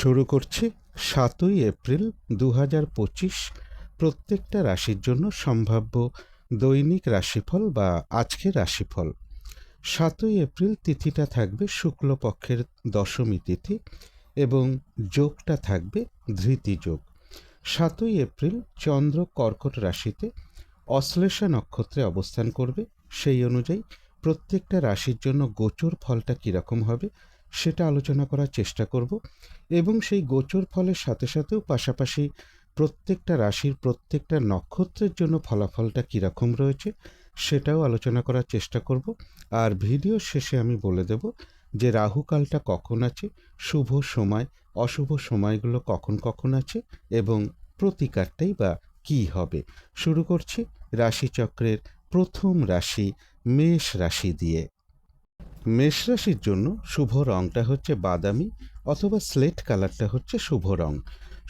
শুরু করছি ৭ই এপ্রিল ২০২৫ প্রত্যেকটা রাশির জন্য সম্ভাব্য দৈনিক রাশিফল বা আজকের রাশিফল। ৭ই এপ্রিল তিথিটা থাকবে শুক্লপক্ষের দশমী তিথি এবং যোগটা থাকবে ধৃতি যোগ। ৭ই এপ্রিল চন্দ্র কর্কট রাশিতে অশ্লেষা নক্ষত্রে অবস্থান করবে। সেই অনুযায়ী প্রত্যেকটা রাশির জন্য গোচর ফলটা কীরকম হবে সেটা আলোচনা করার চেষ্টা করব এবং সেই গোচর ফলের সাথে সাথেও পাশাপাশি প্রত্যেকটা রাশির প্রত্যেকটা নক্ষত্রের জন্য ফলাফলটা কীরকম রয়েছে সেটাও আলোচনা করার চেষ্টা করব। আর ভিডিও শেষে আমি বলে দেব যে রাহুকালটা কখন আছে, শুভ সময় অশুভ সময়গুলো কখন কখন আছে এবং প্রতিকারটাই বা কী হবে। শুরু করছি রাশিচক্রের প্রথম রাশি মেষ রাশি দিয়ে। মেষ রাশির জন্য শুভ রঙটা হচ্ছে বাদামি অথবা স্লেট কালারটা হচ্ছে শুভ রং।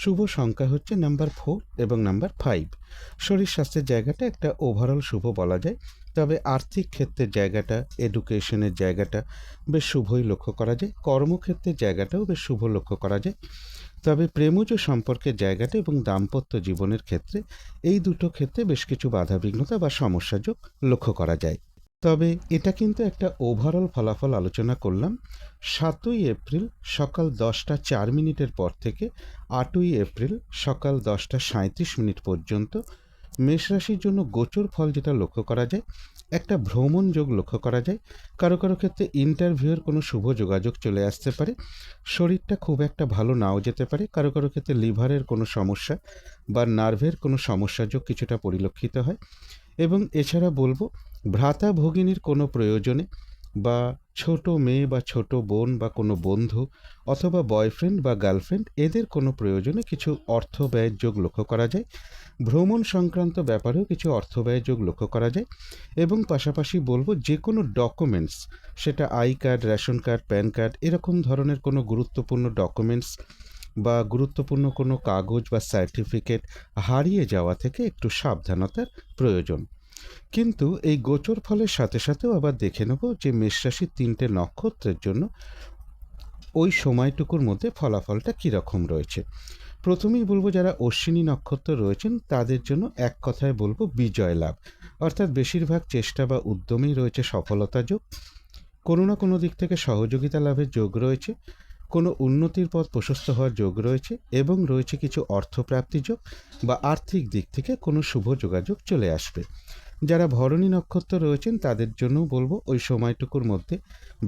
শুভ সংখ্যা হচ্ছে নাম্বার 4 এবং নাম্বার 5। শরীর স্বাস্থ্যের জায়গাটা একটা ওভারঅল শুভ বলা যায়, তবে আর্থিক ক্ষেত্রের জায়গাটা, এডুকেশনের জায়গাটা বেশ শুভই লক্ষ্য করা যায়। কর্মক্ষেত্রের জায়গাটাও বেশ শুভ লক্ষ্য করা যায়, তবে প্রেমজ সম্পর্কের জায়গাটা এবং দাম্পত্য জীবনের ক্ষেত্রে এই দুটো ক্ষেত্রে বেশ কিছু বাধাবিঘ্নতা বা সমস্যাযোগ লক্ষ্য করা যায়। তবে এটা কিন্তু একটা ওভারঅল ফলাফল আলোচনা করলাম। ৭ই এপ্রিল সকাল 10টা 4 পর থেকে 8ই এপ্রিল সকাল 10টা 37 পর্যন্ত মেষ রাশির জন্য গোচর ফল যেটা লক্ষ্য করা যায়, একটা ভ্রমণ যোগ লক্ষ্য করা যায়। কারো কারো ক্ষেত্রে ইন্টারভিউয়ের কোনো শুভ যোগাযোগ চলে আসতে পারে। শরীরটা খুব একটা ভালো নাও যেতে পারে। কারো কারো ক্ষেত্রে লিভারের কোনো সমস্যা বা নার্ভের কোনো সমস্যাযোগ কিছুটা পরিলক্ষিত হয়। এবং এছাড়া বলবো ভ্রাতা ভগিনীর কোনো প্রয়োজনে বা ছোট মেয়ে বা ছোট বোন বা কোনো বন্ধু অথবা বয়ফ্রেন্ড বা গার্লফ্রেন্ড এদের কোনো প্রয়োজনে কিছু অর্থ ব্যয়ের যোগ লক্ষ্য করা যায়। ভ্রমণ সংক্রান্ত ব্যাপারেও কিছু অর্থ ব্যয়ের যোগ লক্ষ্য করা যায় এবং পাশাপাশি বলবো যে কোনো ডকুমেন্টস, সেটা I card, ration card, pan card, এরকম ধরনের কোনো গুরুত্বপূর্ণ ডকুমেন্টস বা গুরুত্বপূর্ণ কোনো কাগজ বা সার্টিফিকেট হারিয়ে যাওয়া থেকে একটু সাবধানতার প্রয়োজন। কিন্তু এই গোচর ফলের সাথে সাথেও আবার দেখে নেব যে মেষ রাশির 3টে নক্ষত্রের জন্য ওই সময়টুকুর মধ্যে ফলাফলটা কীরকম রয়েছে। প্রথমেই বলবো যারা অশ্বিনী নক্ষত্র রয়েছেন তাদের জন্য এক কথায় বলবো বিজয় লাভ, অর্থাৎ বেশিরভাগ চেষ্টা বা উদ্যমেই রয়েছে সফলতা যোগ। কোনো না কোনো দিক থেকে সহযোগিতা লাভের যোগ রয়েছে, কোনো উন্নতির পথ প্রশস্ত হওয়ার যোগ রয়েছে এবং রয়েছে কিছু অর্থপ্রাপ্তি যোগ বা আর্থিক দিক থেকে কোনো শুভ যোগাযোগ চলে আসবে। যারা ভরণী নক্ষত্র রয়েছেন তাদের জন্যও বলবো ওই সময়টুকুর মধ্যে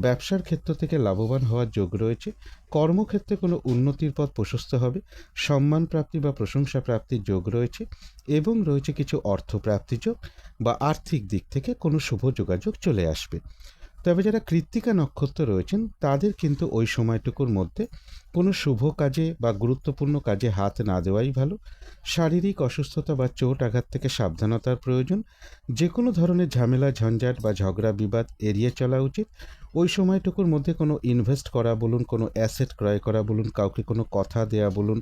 ব্যবসার ক্ষেত্র থেকে লাভবান হওয়ার যোগ রয়েছে। কর্মক্ষেত্রে কোনো উন্নতির পথ প্রশস্ত হবে, সম্মান প্রাপ্তি বা প্রশংসা প্রাপ্তির যোগ রয়েছে এবং রয়েছে কিছু অর্থপ্রাপ্তি যোগ বা আর্থিক দিক থেকে কোনো শুভ যোগাযোগ চলে আসবে। তবে যারা কৃত্তিকা নক্ষত্র রয়েছেন তাদের কিন্তু ওই সময়টুকুর মধ্যে কোনো শুভ কাজে বা গুরুত্বপূর্ণ কাজে হাত না দেওয়াই ভালো। শারীরিক অসুস্থতা বা চোট আঘাত থেকে সাবধানতার প্রয়োজন। যে কোনো ধরনের ঝামেলা, ঝঞ্ঝাট বা ঝগড়া বিবাদ এড়িয়ে চলা উচিত। ওই সময়টুকুর মধ্যে কোনো ইনভেস্ট করা বলুন, কোনো অ্যাসেট ক্রয় করা বলুন, কাউকে কোনো কথা দেয়া বলুন,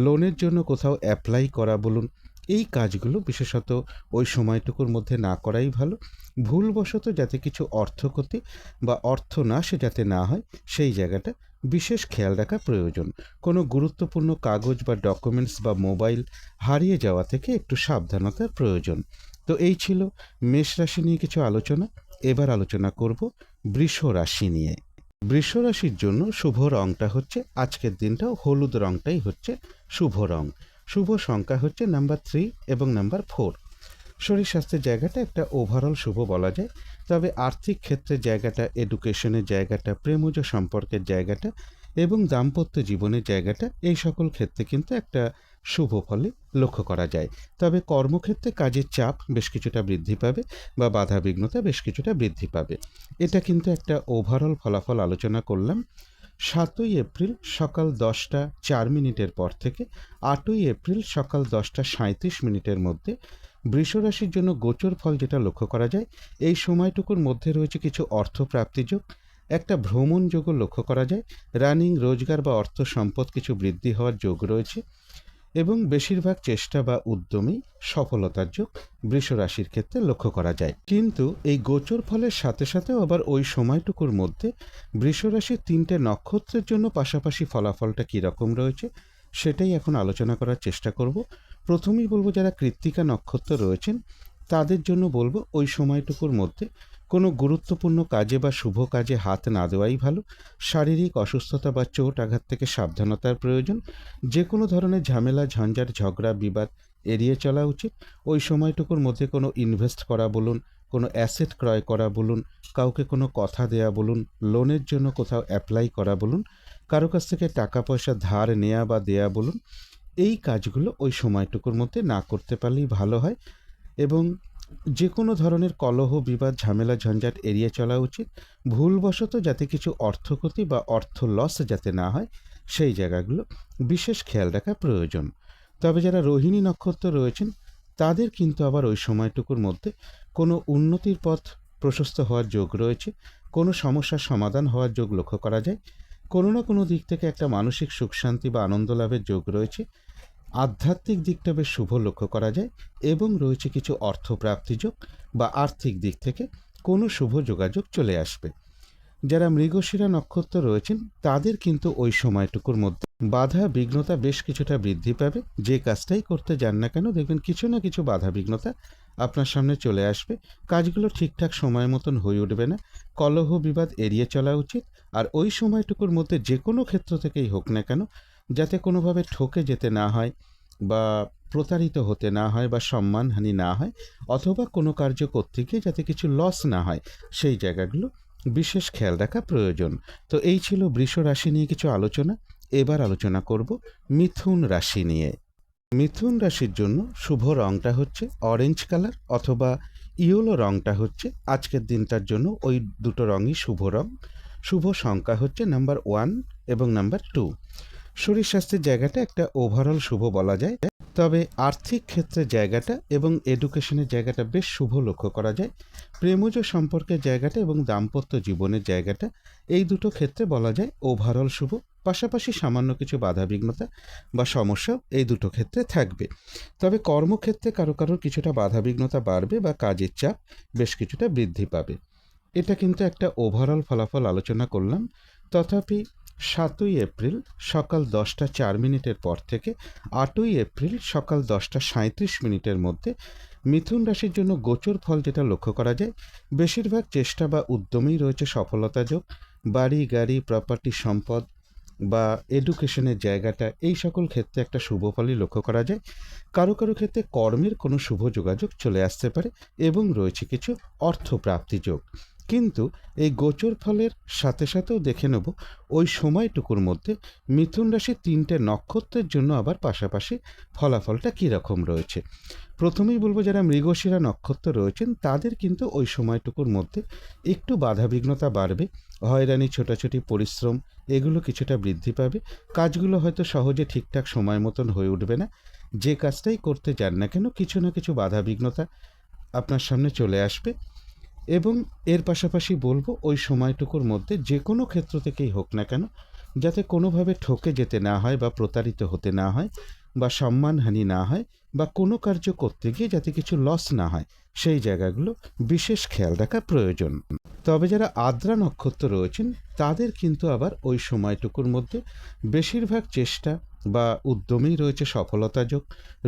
লোনের জন্য কোথাও অ্যাপ্লাই করা বলুন, এই কাজগুলো বিশেষত ওই সময়টুকুর মধ্যে না করাই ভালো। ভুলবশত যাতে কিছু অর্থক্ষতি বা অর্থনাশ যাতে না হয় সেই জায়গাটা বিশেষ খেয়াল রাখা প্রয়োজন। কোনো গুরুত্বপূর্ণ কাগজ বা ডকুমেন্টস বা মোবাইল হারিয়ে যাওয়া থেকে একটু সাবধানতার প্রয়োজন। তো এই ছিল মেষ রাশি নিয়ে কিছু আলোচনা। এবার আলোচনা করব বৃষ রাশি নিয়ে। বৃষ রাশির জন্য শুভ রঙটা হচ্ছে, আজকের দিনটাও হলুদ রঙটাই হচ্ছে শুভ রং। শুভ সংখ্যা হচ্ছে নাম্বার 3 এবং নাম্বার 4। শরীর স্বাস্থ্যের জায়গাটা একটা ওভারঅল শুভ বলা যায়, তবে আর্থিক ক্ষেত্রের জায়গাটা, এডুকেশনের জায়গাটা, প্রেমজ সম্পর্কের জায়গাটা এবং দাম্পত্য জীবনের জায়গাটা, এই সকল ক্ষেত্রে কিন্তু একটা শুভ ফলে লক্ষ্য করা যায়। তবে কর্মক্ষেত্রে কাজের চাপ বেশ কিছুটা বৃদ্ধি পাবে বা বাধা বিঘ্নতা বেশ কিছুটা বৃদ্ধি পাবে। এটা কিন্তু একটা ওভারঅল ফলাফল আলোচনা করলাম। ৭ই এপ্রিল সকাল 10টা 4 পর থেকে 8ই এপ্রিল সকাল 10টা 37 মধ্যে বৃষ রাশির জন্য গোচর ফল যেটা লক্ষ্য করা যায়, এই সময়টুকুর মধ্যে রয়েছে কিছু অর্থপ্রাপ্তি যোগ, একটা ভ্রমণ যোগও লক্ষ্য করা যায়। রানিং রোজগার বা অর্থ সম্পদ কিছু বৃদ্ধি হওয়ার যোগ রয়েছে এবং বেশিরভাগ চেষ্টা বা উদ্যমেই সফলতার যোগ বৃষ রাশির ক্ষেত্রে লক্ষ্য করা যায়। কিন্তু এই গোচর ফলের সাথে সাথেও আবার ওই সময়টুকুর মধ্যে বৃষ রাশির 3টে নক্ষত্রের জন্য পাশাপাশি ফলাফলটা কীরকম রয়েছে সেটাই এখন আলোচনা করার চেষ্টা করব। প্রথমেই বলবো যারা কৃত্তিকা নক্ষত্র রয়েছেন তাদের জন্য বলবো ওই সময়টুকুর মধ্যে কোনো গুরুত্বপূর্ণ কাজে বা শুভ কাজে হাত না দেওয়াই ভালো। শারীরিক অসুস্থতা বা চোট আঘাত থেকে সাবধানতার প্রয়োজন। যে কোনো ধরনের ঝামেলা, ঝঞ্ঝাট, ঝগড়া, বিবাদ এড়িয়ে চলা উচিত। ওই সময়টুকুর মধ্যে কোনো ইনভেস্ট করা বলুন, কোনো অ্যাসেট ক্রয় করা বলুন, কাউকে কোনো কথা দেয়া বলুন, লোনের জন্য কোথাও অ্যাপ্লাই করা বলুন, কারো কাছ থেকে টাকা পয়সা ধার নেওয়া বা দেয়া বলুন, এই কাজগুলো ওই সময়টুকুর মধ্যে না করতে পারলেই ভালো হয়। এবং যে কোনো ধরনের কলহ, বিবাদ, ঝামেলা, ঝঞ্ঝাট এড়িয়ে চলা উচিত। ভুলবশত যাতে কিছু অর্থক্ষতি বা অর্থ লস যাতে না হয় সেই জায়গাগুলো বিশেষ খেয়াল রাখা প্রয়োজন। তবে যারা রোহিণী নক্ষত্র রয়েছেন তাদের কিন্তু আবার ওই সময়টুকুর মধ্যে কোনো উন্নতির পথ প্রশস্ত হওয়ার যোগ রয়েছে, কোনো সমস্যার সমাধান হওয়ার যোগ লক্ষ্য করা যায়, কোনো না কোনো দিক থেকে একটা মানসিক সুখ শান্তি বা আনন্দ লাভের যোগ রয়েছে, আধ্যাত্মিক দিকটা বেশ শুভ লক্ষ্য করা যায় এবং রয়েছে কিছু অর্থপ্রাপ্তি যোগ বা আর্থিক দিক থেকে কোনো শুভ যোগাযোগ চলে আসবে। যারা মৃগশিরা নক্ষত্র রয়েছেন তাদের কিন্তু ওই সময়টুকুর মধ্যে বাধা বিঘ্নতা বেশ কিছুটা বৃদ্ধি পাবে। যে কাজটাই করতে যান না কেন দেখবেন কিছু না কিছু বাধা বিঘ্নতা আপনার সামনে চলে আসবে। কাজগুলো ঠিকঠাক সময় মতন হয়ে উঠবে না। কলহ বিবাদ এড়িয়ে চলা উচিত। আর ওই সময়টুকুর মধ্যে যে কোনো ক্ষেত্র থেকেই হোক না কেন যাতে কোনোভাবে ঠকে যেতে না হয় বা প্রতারিত হতে না হয় বা সম্মানহানি না হয়, অথবা কোনো কার্য করতে গিয়ে যাতে কিছু লস না হয় সেই জায়গাগুলো বিশেষ খেয়াল রাখা প্রয়োজন। তো এই ছিল বৃষ রাশি নিয়ে কিছু আলোচনা। এবার আলোচনা করব মিথুন রাশি নিয়ে। মিথুন রাশির জন্য শুভ রঙটা হচ্ছে অরেঞ্জ কালার অথবা ইয়েলো রঙটা হচ্ছে আজকের দিনটার জন্য ওই দুটো রঙই শুভ রং। শুভ সংখ্যা হচ্ছে নাম্বার 1 এবং নাম্বার 2। শরীর স্বাস্থ্যের জায়গাটা একটা ওভারঅল শুভ বলা যায়। তবে আর্থিক ক্ষেত্রের জায়গাটা এবং এডুকেশনের জায়গাটা বেশ শুভ লক্ষ্য করা যায়। প্রেমজ সম্পর্কের জায়গাটা এবং দাম্পত্য জীবনের জায়গাটা এই দুটো ক্ষেত্রে বলা যায় ওভারঅল শুভ। পাশাপাশি সামান্য কিছু বাধাবিঘ্নতা বা সমস্যা এই দুটো ক্ষেত্রে থাকবে। তবে কর্মক্ষেত্রে কারো কারোর কিছুটা বাধাবিঘ্নতা বাড়বে বা কাজের চাপ বেশ কিছুটা বৃদ্ধি পাবে। এটা কিন্তু একটা ওভারঅল ফলাফল আলোচনা করলাম। তথাপি 7ই এপ্রিল সকাল 10টা 4 মিনিটের পর থেকে 8ই এপ্রিল সকাল 10টা 37 মিনিটের মধ্যে মিথুন রাশির জন্য গোচর ফল যেটা লক্ষ্য করা যায়, বেশিরভাগ চেষ্টা বা উদ্যমেই রয়েছে সফলতা যোগ। বাড়ি, গাড়ি, প্রপার্টি, সম্পদ বা এডুকেশনের জায়গাটা এই সকল ক্ষেত্রে একটা শুভ ফলই লক্ষ্য করা যায়। কারো কারো ক্ষেত্রে কর্মের কোনো শুভ যোগাযোগ চলে আসতে পারে এবং রয়েছে কিছু অর্থপ্রাপ্তি যোগ। কিন্তু এই গোচর ফলের সাথে সাথেও দেখে নেব ওই সময়টুকুর মধ্যে মিথুন রাশির 3টে নক্ষত্রের জন্য আবার পাশাপাশি ফলাফলটা কীরকম রয়েছে। প্রথমেই বলবো যারা মৃগশিরা নক্ষত্র রয়েছেন তাদের কিন্তু ওই সময়টুকুর মধ্যে একটু বাধাবিঘ্নতা বাড়বে। হয়রানি, ছোটাছুটি, পরিশ্রম এগুলো কিছুটা বৃদ্ধি পাবে। কাজগুলো হয়তো সহজে ঠিকঠাক সময় মতন হয়ে উঠবে না। যে কাজটাই করতে যান না কেন কিছু না কিছু বাধাবিঘ্নতা আপনার সামনে চলে আসবে। এবং এর পাশাপাশি বলবো ওই সময়টুকুর মধ্যে যে কোনো ক্ষেত্র থেকেই হোক না কেন যাতে কোনোভাবে ঠকে যেতে না হয় বা প্রতারিত হতে না হয় বা সম্মানহানি না হয় বা কোনো কার্য করতে গিয়ে যাতে কিছু লস না হয় সেই জায়গাগুলো বিশেষ খেয়াল রাখা প্রয়োজন। তবে যারা আদ্রা নক্ষত্র রয়েছেন তাদের কিন্তু আবার ওই সময়টুকুর মধ্যে বেশিরভাগ চেষ্টা বা উদ্যমেই রয়েছে সফলতা যোগ,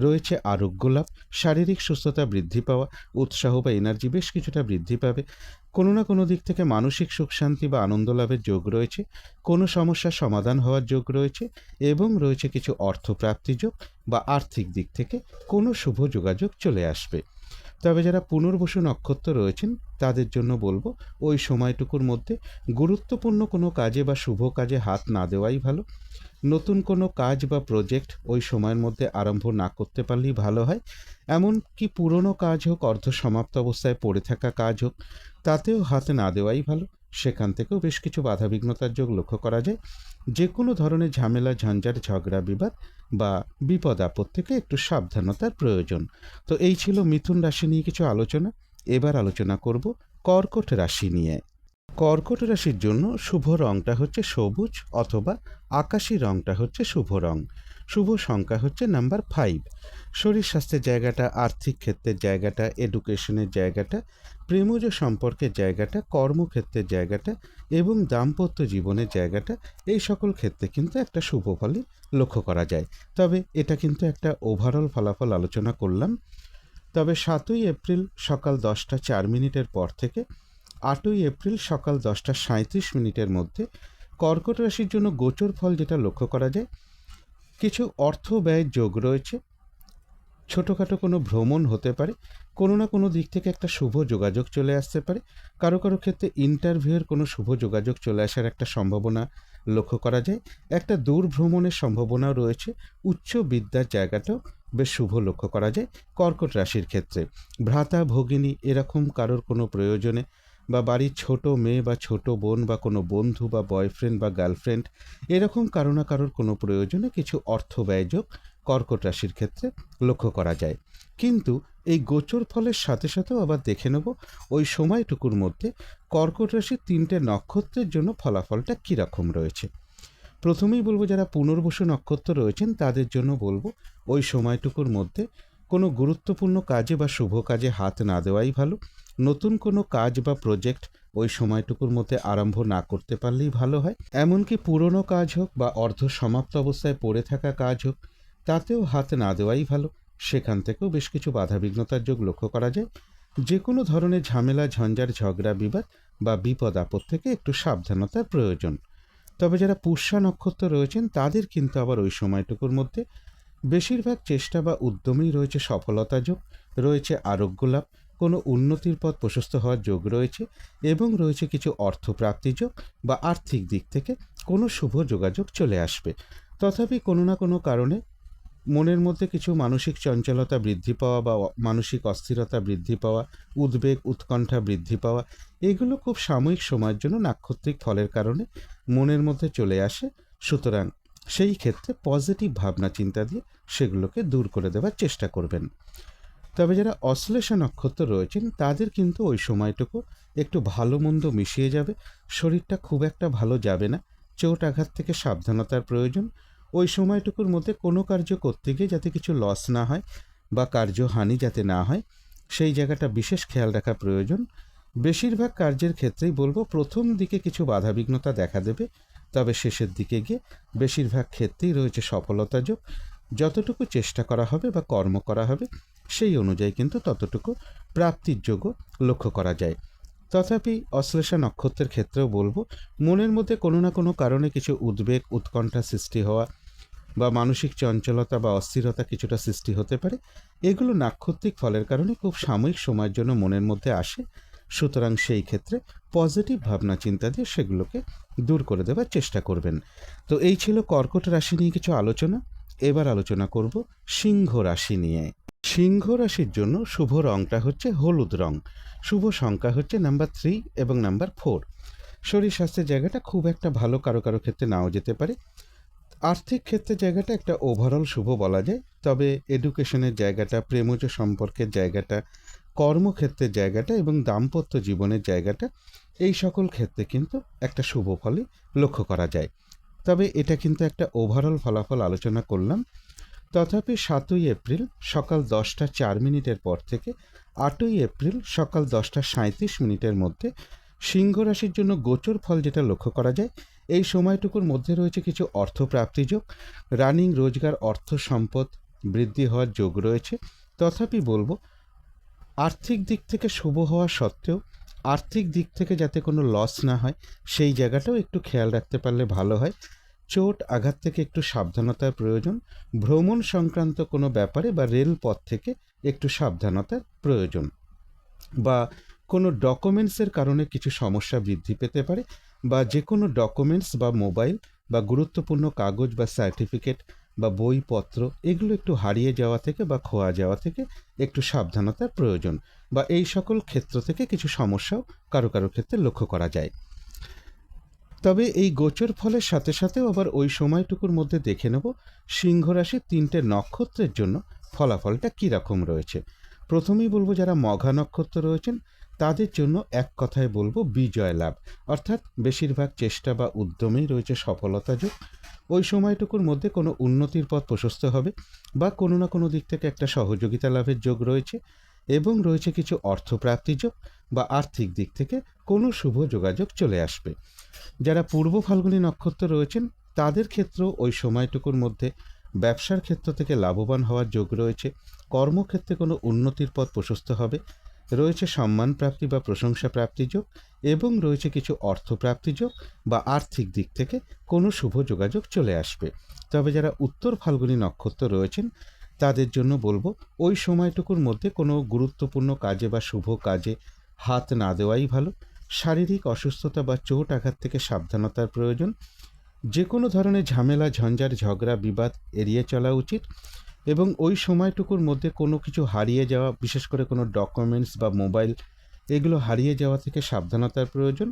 রয়েছে আরোগ্য লাভ, শারীরিক সুস্থতা বৃদ্ধি পাওয়া, উৎসাহ বা এনার্জি বেশ কিছুটা বৃদ্ধি পাবে। কোনো না কোনো দিক থেকে মানসিক সুখ শান্তি বা আনন্দ লাভের যোগ রয়েছে, কোনো সমস্যার সমাধান হওয়ার যোগ রয়েছে এবং রয়েছে কিছু অর্থপ্রাপ্তি যোগ বা আর্থিক দিক থেকে কোনো শুভ যোগাযোগ চলে আসবে। তবে যারা পুনর্বসু নক্ষত্র রয়েছেন তাদের জন্য বলবো ওই সময়টুকুর মধ্যে গুরুত্বপূর্ণ কোনো কাজে বা শুভ কাজে হাত না দেওয়াই ভালো। নতুন কোনো কাজ বা প্রজেক্ট ওই সময়ের মধ্যে আরম্ভ না করতে পারলেই ভালো হয়। এমনকি পুরনো কাজ হোক, অর্ধ সমাপ্ত অবস্থায় পড়ে থাকা কাজ হোক, তাতেও হাত না দেওয়াই ভালো। সেখান থেকেও বেশ কিছু বাধাবিঘ্নতার যোগ লক্ষ্য করা যায়। যে কোনো ধরনের ঝামেলা, ঝঞ্ঝাট, ঝগড়া, বিবাদ বা বিপদ আপদ থেকে একটু সাবধানতার প্রয়োজন। তো এই ছিল মিথুন রাশি নিয়ে কিছু আলোচনা। এবার আলোচনা করব কর্কট রাশি নিয়ে। কর্কট রাশির জন্য শুভ রঙটা হচ্ছে সবুজ অথবা আকাশি রঙটা হচ্ছে শুভ রং। শুভ সংখ্যা হচ্ছে নাম্বার 5। শরীর স্বাস্থ্যের জায়গাটা, আর্থিক ক্ষেত্রের জায়গাটা, এডুকেশনের জায়গাটা, প্রেমজ সম্পর্কের জায়গাটা, কর্মক্ষেত্রের জায়গাটা এবং দাম্পত্য জীবনের জায়গাটা, এই সকল ক্ষেত্রে কিন্তু একটা শুভ ফলই লক্ষ্য করা যায়। তবে এটা কিন্তু একটা ওভারঅল ফলাফল আলোচনা করলাম। তবে 7ই এপ্রিল সকাল 10টা 4 মিনিটের পর থেকে 8ই এপ্রিল সকাল 10টা 37 মিনিটের মধ্যে কর্কট রাশির জন্য গোচর ফল যেটা লক্ষ্য করা যায়, কিছু অর্থ ব্যয়ের যোগ রয়েছে। ছোটোখাটো কোনো ভ্রমণ হতে পারে, কোনো না কোনো দিক থেকে একটা শুভ যোগাযোগ চলে আসতে পারে। কারো কারো ক্ষেত্রে ইন্টারভিউয়ের কোনো শুভ যোগাযোগ চলে আসার একটা সম্ভাবনা লক্ষ্য করা যায়। একটা দূর ভ্রমণের সম্ভাবনাও রয়েছে। উচ্চ বিদ্যার জায়গাটাও বেশ শুভ লক্ষ্য করা যায় কর্কট রাশির ক্ষেত্রে। ভ্রাতা ভগিনী এরকম কারোর কোনো প্রয়োজনে, বা বাড়ির ছোট মেয়ে বা ছোট বোন বা কোনো বন্ধু বা বয়ফ্রেন্ড বা গার্লফ্রেন্ড, এরকম কারো না কারোর কোনো প্রয়োজনে কিছু অর্থ ব্যয়যোগ কর্কট রাশির ক্ষেত্রে লক্ষ্য করা যায়। কিন্তু এই গোচর ফলের সাথে সাথেও আবার দেখে নেব ওই সময়টুকুর মধ্যে কর্কট রাশির 3টে নক্ষত্রের জন্য ফলাফলটা কীরকম রয়েছে। প্রথমেই বলবো যারা পুনর্বসু নক্ষত্র রয়েছেন তাদের জন্য বলবো ওই সময়টুকুর মধ্যে কোনো গুরুত্বপূর্ণ কাজে বা শুভ কাজে হাত না দেওয়াই ভালো। নতুন কোনো কাজ বা প্রজেক্ট ওই সময়টুকুর মধ্যে আরম্ভ না করতে পারলেই ভালো হয়। এমনকি পুরনো কাজ হোক বা অর্ধ সমাপ্ত অবস্থায় পড়ে থাকা কাজ হোক, তাতেও হাত না দেওয়াই ভালো। সেখান থেকেও বেশ কিছু বাধাবিঘ্নতার যোগ লক্ষ্য করা যায়। যে কোনো ধরনের ঝামেলা, ঝঞ্ঝাট, ঝগড়া, বিবাদ বা বিপদ আপদ থেকে একটু সাবধানতার প্রয়োজন। তবে যারা পুষ্যা নক্ষত্র রয়েছেন তাদের কিন্তু আবার ওই সময়টুকুর মধ্যে বেশিরভাগ চেষ্টা বা উদ্যমেই রয়েছে সফলতা যোগ, রয়েছে আরোগ্য লাভ, কোনো উন্নতির পথ প্রশস্ত হওয়ার যোগ রয়েছে এবং রয়েছে কিছু অর্থপ্রাপ্তি যোগ বা আর্থিক দিক থেকে কোনো শুভ যোগাযোগ চলে আসবে। তথাপি কোনো না কোনো কারণে মনের মধ্যে কিছু মানসিক চঞ্চলতা বৃদ্ধি পাওয়া বা মানসিক অস্থিরতা বৃদ্ধি পাওয়া, উদ্বেগ উৎকণ্ঠা বৃদ্ধি পাওয়া, এগুলো খুব সাময়িক সময়ের জন্য নাক্ষত্রিক ফলের কারণে মনের মধ্যে চলে আসে। সুতরাং সেই ক্ষেত্রে পজিটিভ ভাবনা চিন্তা দিয়ে সেগুলোকে দূর করে দেওয়ার চেষ্টা করবেন। তবে যারা অশ্লেষা নক্ষত্র রয়েছেন তাদের কিন্তু ওই সময়টুকু একটু ভালো মন্দ মিশিয়ে যাবে। শরীরটা খুব একটা ভালো যাবে না, চোট আঘাত থেকে সাবধানতার প্রয়োজন। ওই সময়টুকুর মধ্যে কোনো কার্য করতে গিয়ে যাতে কিছু লস না হয় বা কার্যহানি যাতে না হয়, সেই জায়গাটা বিশেষ খেয়াল রাখা প্রয়োজন। বেশিরভাগ কার্যের ক্ষেত্রেই বলবো প্রথম দিকে কিছু বাধাবিঘ্নতা দেখা দেবে, তবে শেষের দিকে গিয়ে বেশিরভাগ ক্ষেত্রেই রয়েছে সফলতা যোগ। যতটুকু চেষ্টা করা হবে বা কর্ম করা হবে সেই অনুযায়ী কিন্তু ততটুকু প্রাপ্তির যোগও লক্ষ্য করা যায়। তথাপি অশ্লেষা নক্ষত্রের ক্ষেত্রেও বলবো মনের মধ্যে কোনো না কোনো কারণে কিছু উদ্বেগ উৎকণ্ঠা সৃষ্টি হওয়া বা মানসিক চঞ্চলতা বা অস্থিরতা কিছুটা সৃষ্টি হতে পারে। এগুলো নাক্ষত্রিক ফলের কারণে খুব সাময়িক সময়ের জন্য মনের মধ্যে আসে। সুতরাং সেই ক্ষেত্রে পজিটিভ ভাবনা চিন্তা দিয়ে সেগুলোকে দূর করে দেওয়ার চেষ্টা করবেন। তো এই ছিল কর্কট রাশি নিয়ে কিছু আলোচনা। এবার আলোচনা করব সিংহ রাশি নিয়ে। সিংহ রাশির জন্য শুভ রংটা হচ্ছে হলুদ রং। শুভ সংখ্যা হচ্ছে নাম্বার 3 এবং নাম্বার 4। শরীর স্বাস্থ্যের জায়গাটা খুব একটা ভালো, কারো কারো ক্ষেত্রে নাও যেতে পারে। আর্থিক ক্ষেত্রের জায়গাটা একটা ওভারঅল শুভ বলা যায়। তবে এডুকেশনের জায়গাটা, প্রেমজ সম্পর্কের জায়গাটা, কর্মক্ষেত্রের জায়গাটা এবং দাম্পত্য জীবনের জায়গাটা, এই সকল ক্ষেত্রে কিন্তু একটা শুভ ফলই লক্ষ্য করা যায়। তবে এটা কিন্তু একটা ওভারঅল ফলাফল আলোচনা করলাম। তথাপি 7ই এপ্রিল সকাল 10টা 4 মিনিটের পর থেকে 8ই এপ্রিল সকাল 10টা 37 মিনিটের মধ্যে সিংহ রাশির জন্য গোচর ফল যেটা লক্ষ্য করা যায়, এই সময়টুকুর মধ্যে রয়েছে কিছু অর্থপ্রাপ্তি যোগ, রানিং রোজগার, অর্থ সম্পদ বৃদ্ধি হওয়ার যোগ রয়েছে। তথাপি বলবো আর্থিক দিক থেকে শুভ হওয়া সত্ত্বেও আর্থিক দিক থেকে যাতে কোনো লস না হয় সেই জায়গাটাও একটু খেয়াল রাখতে পারলে ভালো হয়। চোট আঘাত থেকে একটু সাবধানতার প্রয়োজন। ভ্রমণ সংক্রান্ত কোনো ব্যাপারে বা রেলপথ থেকে একটু সাবধানতার প্রয়োজন, বা কোনো ডকুমেন্টসের কারণে কিছু সমস্যা বৃদ্ধি পেতে পারে, বা যে কোনো ডকুমেন্টস বা মোবাইল বা গুরুত্বপূর্ণ কাগজ বা সার্টিফিকেট বা বইপত্র এগুলো একটু হারিয়ে যাওয়া থেকে বা খোয়া যাওয়া থেকে একটু সাবধানতার প্রয়োজন, বা এই সকল ক্ষেত্র থেকে কিছু সমস্যাও কারো কারো ক্ষেত্রে লক্ষ্য করা যায়। তবে এই গোচর ফলের সাথে সাথেও আবার ওই সময়টুকুর মধ্যে দেখে নেব সিংহ রাশির 3টে নক্ষত্রের জন্য ফলাফলটা কী রকম রয়েছে। প্রথমেই বলবো যারা মঘা নক্ষত্র রয়েছেন তাদের জন্য এক কথায় বলবো বিজয় লাভ, অর্থাৎ বেশিরভাগ চেষ্টা বা উদ্যমেই রয়েছে সফলতা যোগ। ওই সময়টুকুর মধ্যে কোনো উন্নতির পথ প্রশস্ত হবে বা কোনো না কোনো দিক থেকে একটা সহযোগিতা লাভের যোগ রয়েছে, এবং রয়েছে কিছু অর্থপ্রাপ্তি যোগ বা আর্থিক দিক থেকে কোনো শুভ যোগাযোগ চলে আসবে। যারা পূর্ব ফাল্গুনী নক্ষত্র রয়েছেন তাদের ক্ষেত্রেও ওই সময়টুকুর মধ্যে ব্যবসার ক্ষেত্র থেকে লাভবান হওয়ার যোগ রয়েছে, কর্মক্ষেত্রে কোনো উন্নতির পথ প্রশস্ত হবে, রয়েছে সম্মান প্রাপ্তি বা প্রশংসা প্রাপ্তি যোগ, এবং রয়েছে কিছু অর্থপ্রাপ্তি যোগ বা আর্থিক দিক থেকে কোনো শুভ যোগাযোগ চলে আসবে। তবে যারা উত্তর ফাল্গুনী নক্ষত্র রয়েছেন তাদের জন্য বলবো ওই সময়টুকুর মধ্যে কোনো গুরুত্বপূর্ণ কাজে বা শুভ কাজে হাত না দেওয়াই ভালো। শারীরিক অসুস্থতা বা চোট আঘাত থেকে সাবধানতার প্রয়োজন। যে কোনো ধরনের ঝামেলা, ঝঞ্ঝাট, ঝগড়া, বিবাদ এড়িয়ে চলা উচিত, এবং ওই সময়টুকুর মধ্যে কোনো কিছু হারিয়ে যাওয়া, বিশেষ করে কোনো ডকুমেন্টস বা মোবাইল, এগুলো হারিয়ে যাওয়া থেকে সাবধানতার প্রয়োজন।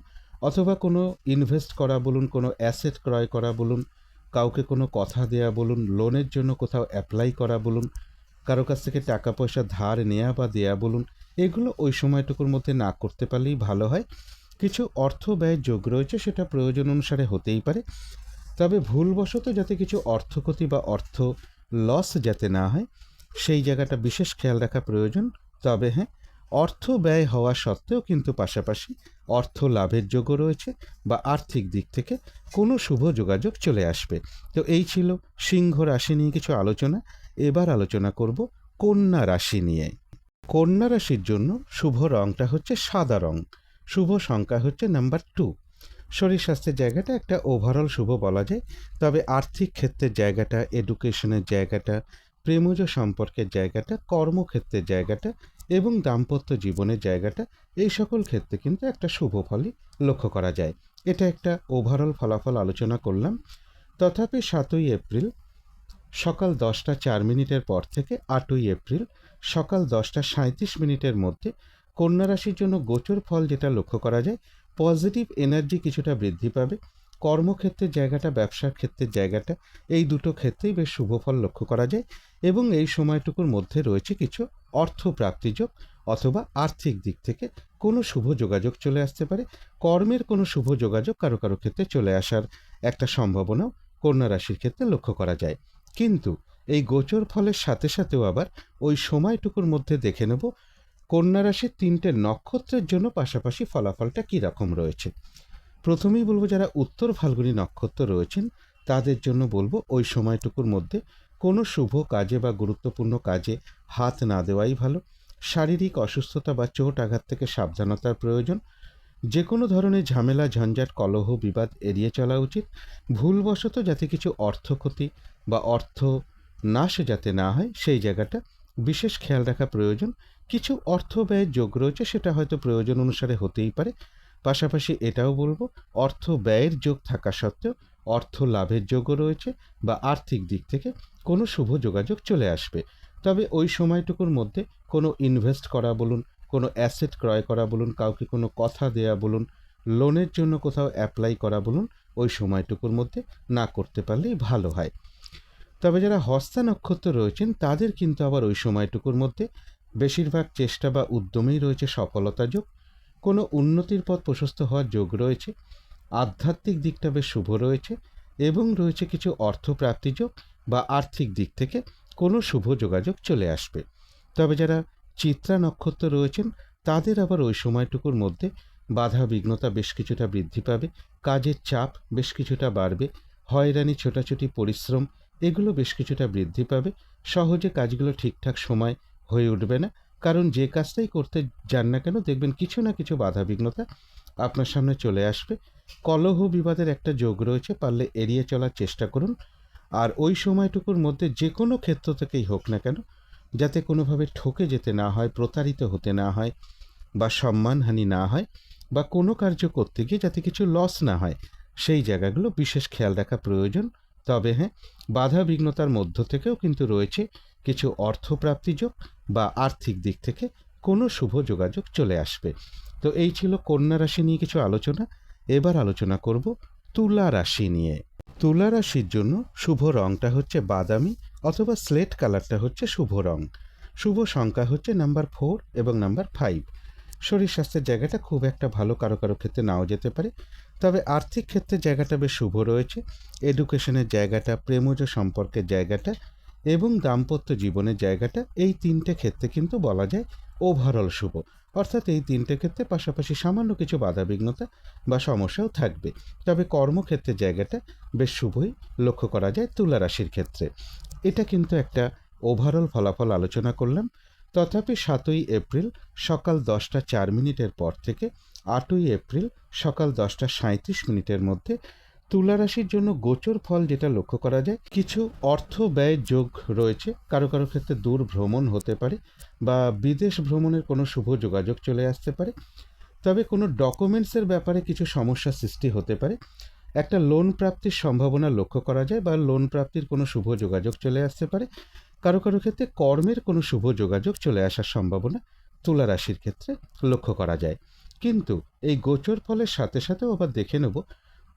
অথবা কোনো ইনভেস্ট করা বলুন, কোনো অ্যাসেট ক্রয় করা বলুন, কাউকে কোনো কথা দেয়া বলুন, লোনের জন্য কোথাও অ্যাপ্লাই করা বলুন, কারো কাছ থেকে টাকা পয়সা ধার নেওয়া বা দেয়া বলুন, এগুলো ওই সময়টুকুর মধ্যে না করতে পারলেই ভালো হয়। কিছু অর্থ ব্যয়ের যোগ রয়েছে, সেটা প্রয়োজন অনুসারে হতেই পারে, তবে ভুলবশত যাতে কিছু অর্থক্ষতি বা অর্থ লস যাতে না হয় সেই জায়গাটা বিশেষ খেয়াল রাখা প্রয়োজন। তবে হ্যাঁ, অর্থ ব্যয় হওয়া সত্ত্বেও কিন্তু পাশাপাশি অর্থ লাভের যোগও রয়েছে বা আর্থিক দিক থেকে কোনো শুভ যোগাযোগ চলে আসবে। তো এই ছিল সিংহ রাশি নিয়ে কিছু আলোচনা। এবার আলোচনা করব কন্যা রাশি নিয়ে। কন্যা রাশির জন্য শুভ রংটা হচ্ছে সাদা রং, শুভ সংখ্যা হচ্ছে নাম্বার 2। শরীর স্বাস্থ্যের জায়গাটা একটা ওভারঅল শুভ বলা যায়, তবে আর্থিক ক্ষেত্রের জায়গাটা, এডুকেশনের জায়গাটা, প্রেমজ সম্পর্কের জায়গাটা, কর্মক্ষেত্রের জায়গাটা এবং দাম্পত্য জীবনের জায়গাটা, এই সকল ক্ষেত্রে কিন্তু একটা শুভ ফলই লক্ষ্য করা যায়। এটা একটা ওভারঅল ফলাফল আলোচনা করলাম। তথাপি 7ই এপ্রিল সকাল 10টা 4 মিনিটের পর থেকে 8ই এপ্রিল সকাল 10টা 37 মিনিটের মধ্যে কন্যা রাশির জন্য গোচর ফল যেটা লক্ষ্য করা যায়, পজিটিভ এনার্জি কিছুটা বৃদ্ধি পাবে। কর্মক্ষেত্রের জায়গাটা, ব্যবসার ক্ষেত্রের জায়গাটা, এই দুটো ক্ষেত্রেই বেশ শুভ ফল লক্ষ্য করা যায়, এবং এই সময়টুকুর মধ্যে রয়েছে কিছু অর্থপ্রাপ্তিযোগ অথবা আর্থিক দিক থেকে কোনো শুভ যোগাযোগ চলে আসতে পারে। কর্মের কোনো শুভ যোগাযোগ কারো কারো ক্ষেত্রে চলে আসার একটা সম্ভাবনাও কন্যা রাশির ক্ষেত্রে লক্ষ্য করা যায়। কিন্তু এই গোচর ফলের সাথে সাথেও আবার ওই সময়টুকুর মধ্যে দেখে নেব কন্যা রাশির 3টে নক্ষত্রের জন্য পাশাপাশি ফলাফলটা কী রকম রয়েছে। প্রথমেই বলবো যারা উত্তর ফাল্গুনী নক্ষত্র রয়েছেন তাদের জন্য বলবো ওই সময়টুকুর মধ্যে কোনো শুভ কাজে বা গুরুত্বপূর্ণ কাজে হাত না দেওয়াই ভালো। শারীরিক অসুস্থতা বা চোট আঘাত থেকে সাবধানতার প্রয়োজন। যে কোনো ধরনের ঝামেলা, ঝঞ্ঝাট, কলহ, বিবাদ এড়িয়ে চলা উচিত। ভুলবশত যাতে কিছু অর্থক্ষতি বা অর্থ নাশ যাতে না হয় সেই জায়গাটা বিশেষ খেয়াল রাখা প্রয়োজন। কিছু অর্থ ব্যয়ের যোগ রয়েছে, সেটা হয়তো প্রয়োজন অনুসারে হতেই পারে। পাশাপাশি এটাও বলবো অর্থ ব্যয়ের যোগ থাকা সত্ত্বেও অর্থ লাভের যোগও রয়েছে বা আর্থিক দিক থেকে কোনো শুভ যোগাযোগ চলে আসবে। তবে ওই সময়টুকুর মধ্যে কোনো ইনভেস্ট করা বলুন, কোনো অ্যাসেট ক্রয় করা বলুন, কাউকে কোনো কথা দেয়া বলুন, লোনের জন্য কোথাও অ্যাপ্লাই করা বলুন, ওই সময়টুকুর মধ্যে না করতে পারলেই ভালো হয়। তবে যারা হস্তা নক্ষত্র রয়েছেন তাদের কিন্তু আবার ওই সময়টুকুর মধ্যে বেশিরভাগ চেষ্টা বা উদ্যমেই রয়েছে সফলতা যোগ, কোনো উন্নতির পথ প্রশস্ত হওয়ার যোগ রয়েছে, আধ্যাত্মিক দিকটা বেশ শুভ রয়েছে, এবং রয়েছে কিছু অর্থপ্রাপ্তি যোগ বা আর্থিক দিক থেকে কোনো শুভ যোগাযোগ চলে আসবে। তবে যারা চিত্রা নক্ষত্র রয়েছেন তাদের আবার ওই সময়টুকুর মধ্যে বাধা বিঘ্নতা বেশ কিছুটা বৃদ্ধি পাবে, কাজের চাপ বেশ কিছুটা বাড়বে, হয়রানি, ছোটাছুটি, পরিশ্রম এগুলো বেশ কিছুটা বৃদ্ধি পাবে। সহজে কাজগুলো ঠিকঠাক সময় হয়ে উঠবে না, কারণ যে কাজটাই করতে যান না কেন দেখবেন কিছু না কিছু বাধা বিঘ্নতা আপনার সামনে চলে আসবে। কলহ বিবাদের একটা যোগ রয়েছে, পারলে এড়িয়ে চলার চেষ্টা করুন। আর ওই সময়টুকুর মধ্যে যে কোনো ক্ষেত্র থেকেই হোক না কেন যাতে কোনোভাবে ঠকে যেতে না হয়, প্রতারিত হতে না হয় বা সম্মানহানি না হয়, বা কোনো কার্য করতে গিয়ে যাতে কিছু লস না হয় সেই জায়গাগুলো বিশেষ খেয়াল রাখা প্রয়োজন। তবে হ্যাঁ, বাধা বিঘ্নতার মধ্য থেকেও কিন্তু রয়েছে কিছু অর্থপ্রাপ্তিযোগ বা আর্থিক দিক থেকে কোনো শুভ যোগাযোগ চলে আসবে। তো এই ছিল কন্যা রাশি নিয়ে কিছু আলোচনা। এবার আলোচনা করব তুলা রাশি নিয়ে। তুলা রাশির জন্য শুভ রংটা হচ্ছে বাদামি অথবা স্লেট কালারটা হচ্ছে শুভ রং। শুভ সংখ্যা হচ্ছে নাম্বার 4 এবং নাম্বার 5। শরীর স্বাস্থ্যের জায়গাটা খুব একটা ভালো, কারো কারো ক্ষেত্রে নাও যেতে পারে। তবে আর্থিক ক্ষেত্রে জায়গাটা বেশ শুভ রয়েছে। এডুকেশনের জায়গাটা, প্রেমজ সম্পর্কের জায়গাটা এবং দাম্পত্য জীবনের জায়গাটা, এই 3টে ক্ষেত্রে কিন্তু বলা যায় ওভারঅল শুভ। অর্থাৎ এই 3টে ক্ষেত্রে পাশাপাশি সামান্য কিছু বাধাবিঘ্নতা বা সমস্যাও থাকবে। তবে কর্মক্ষেত্রের জায়গাটা বেশ শুভই লক্ষ্য করা যায় তুলা রাশির ক্ষেত্রে। এটা কিন্তু একটা ওভারঅল ফলাফল আলোচনা করলাম। তথাপি 7ই এপ্রিল সকাল 10টা 4 মিনিটের পর থেকে 8ই এপ্রিল সকাল 10টা 37 মিনিটের মধ্যে তুলা রাশির জন্য গোচর ফল যেটা লক্ষ্য করা যায়, কিছু অর্থ ব্যয় যোগ রয়েছে। কারো কারো ক্ষেত্রে দূর ভ্রমণ হতে পারে বা বিদেশ ভ্রমণের কোনো শুভ যোগাযোগ চলে আসতে পারে। তবে কোনো ডকুমেন্টসের ব্যাপারে কিছু সমস্যার সৃষ্টি হতে পারে। একটা লোন প্রাপ্তির সম্ভাবনা লক্ষ্য করা যায় বা লোন প্রাপ্তির কোনো শুভ যোগাযোগ চলে আসতে পারে। কারো কারো ক্ষেত্রে কর্মের কোনো শুভ যোগাযোগ চলে আসার সম্ভাবনা তুলা রাশির ক্ষেত্রে লক্ষ্য করা যায়। কিন্তু এই গোচর ফলের সাথে সাথেও আবার দেখে নেব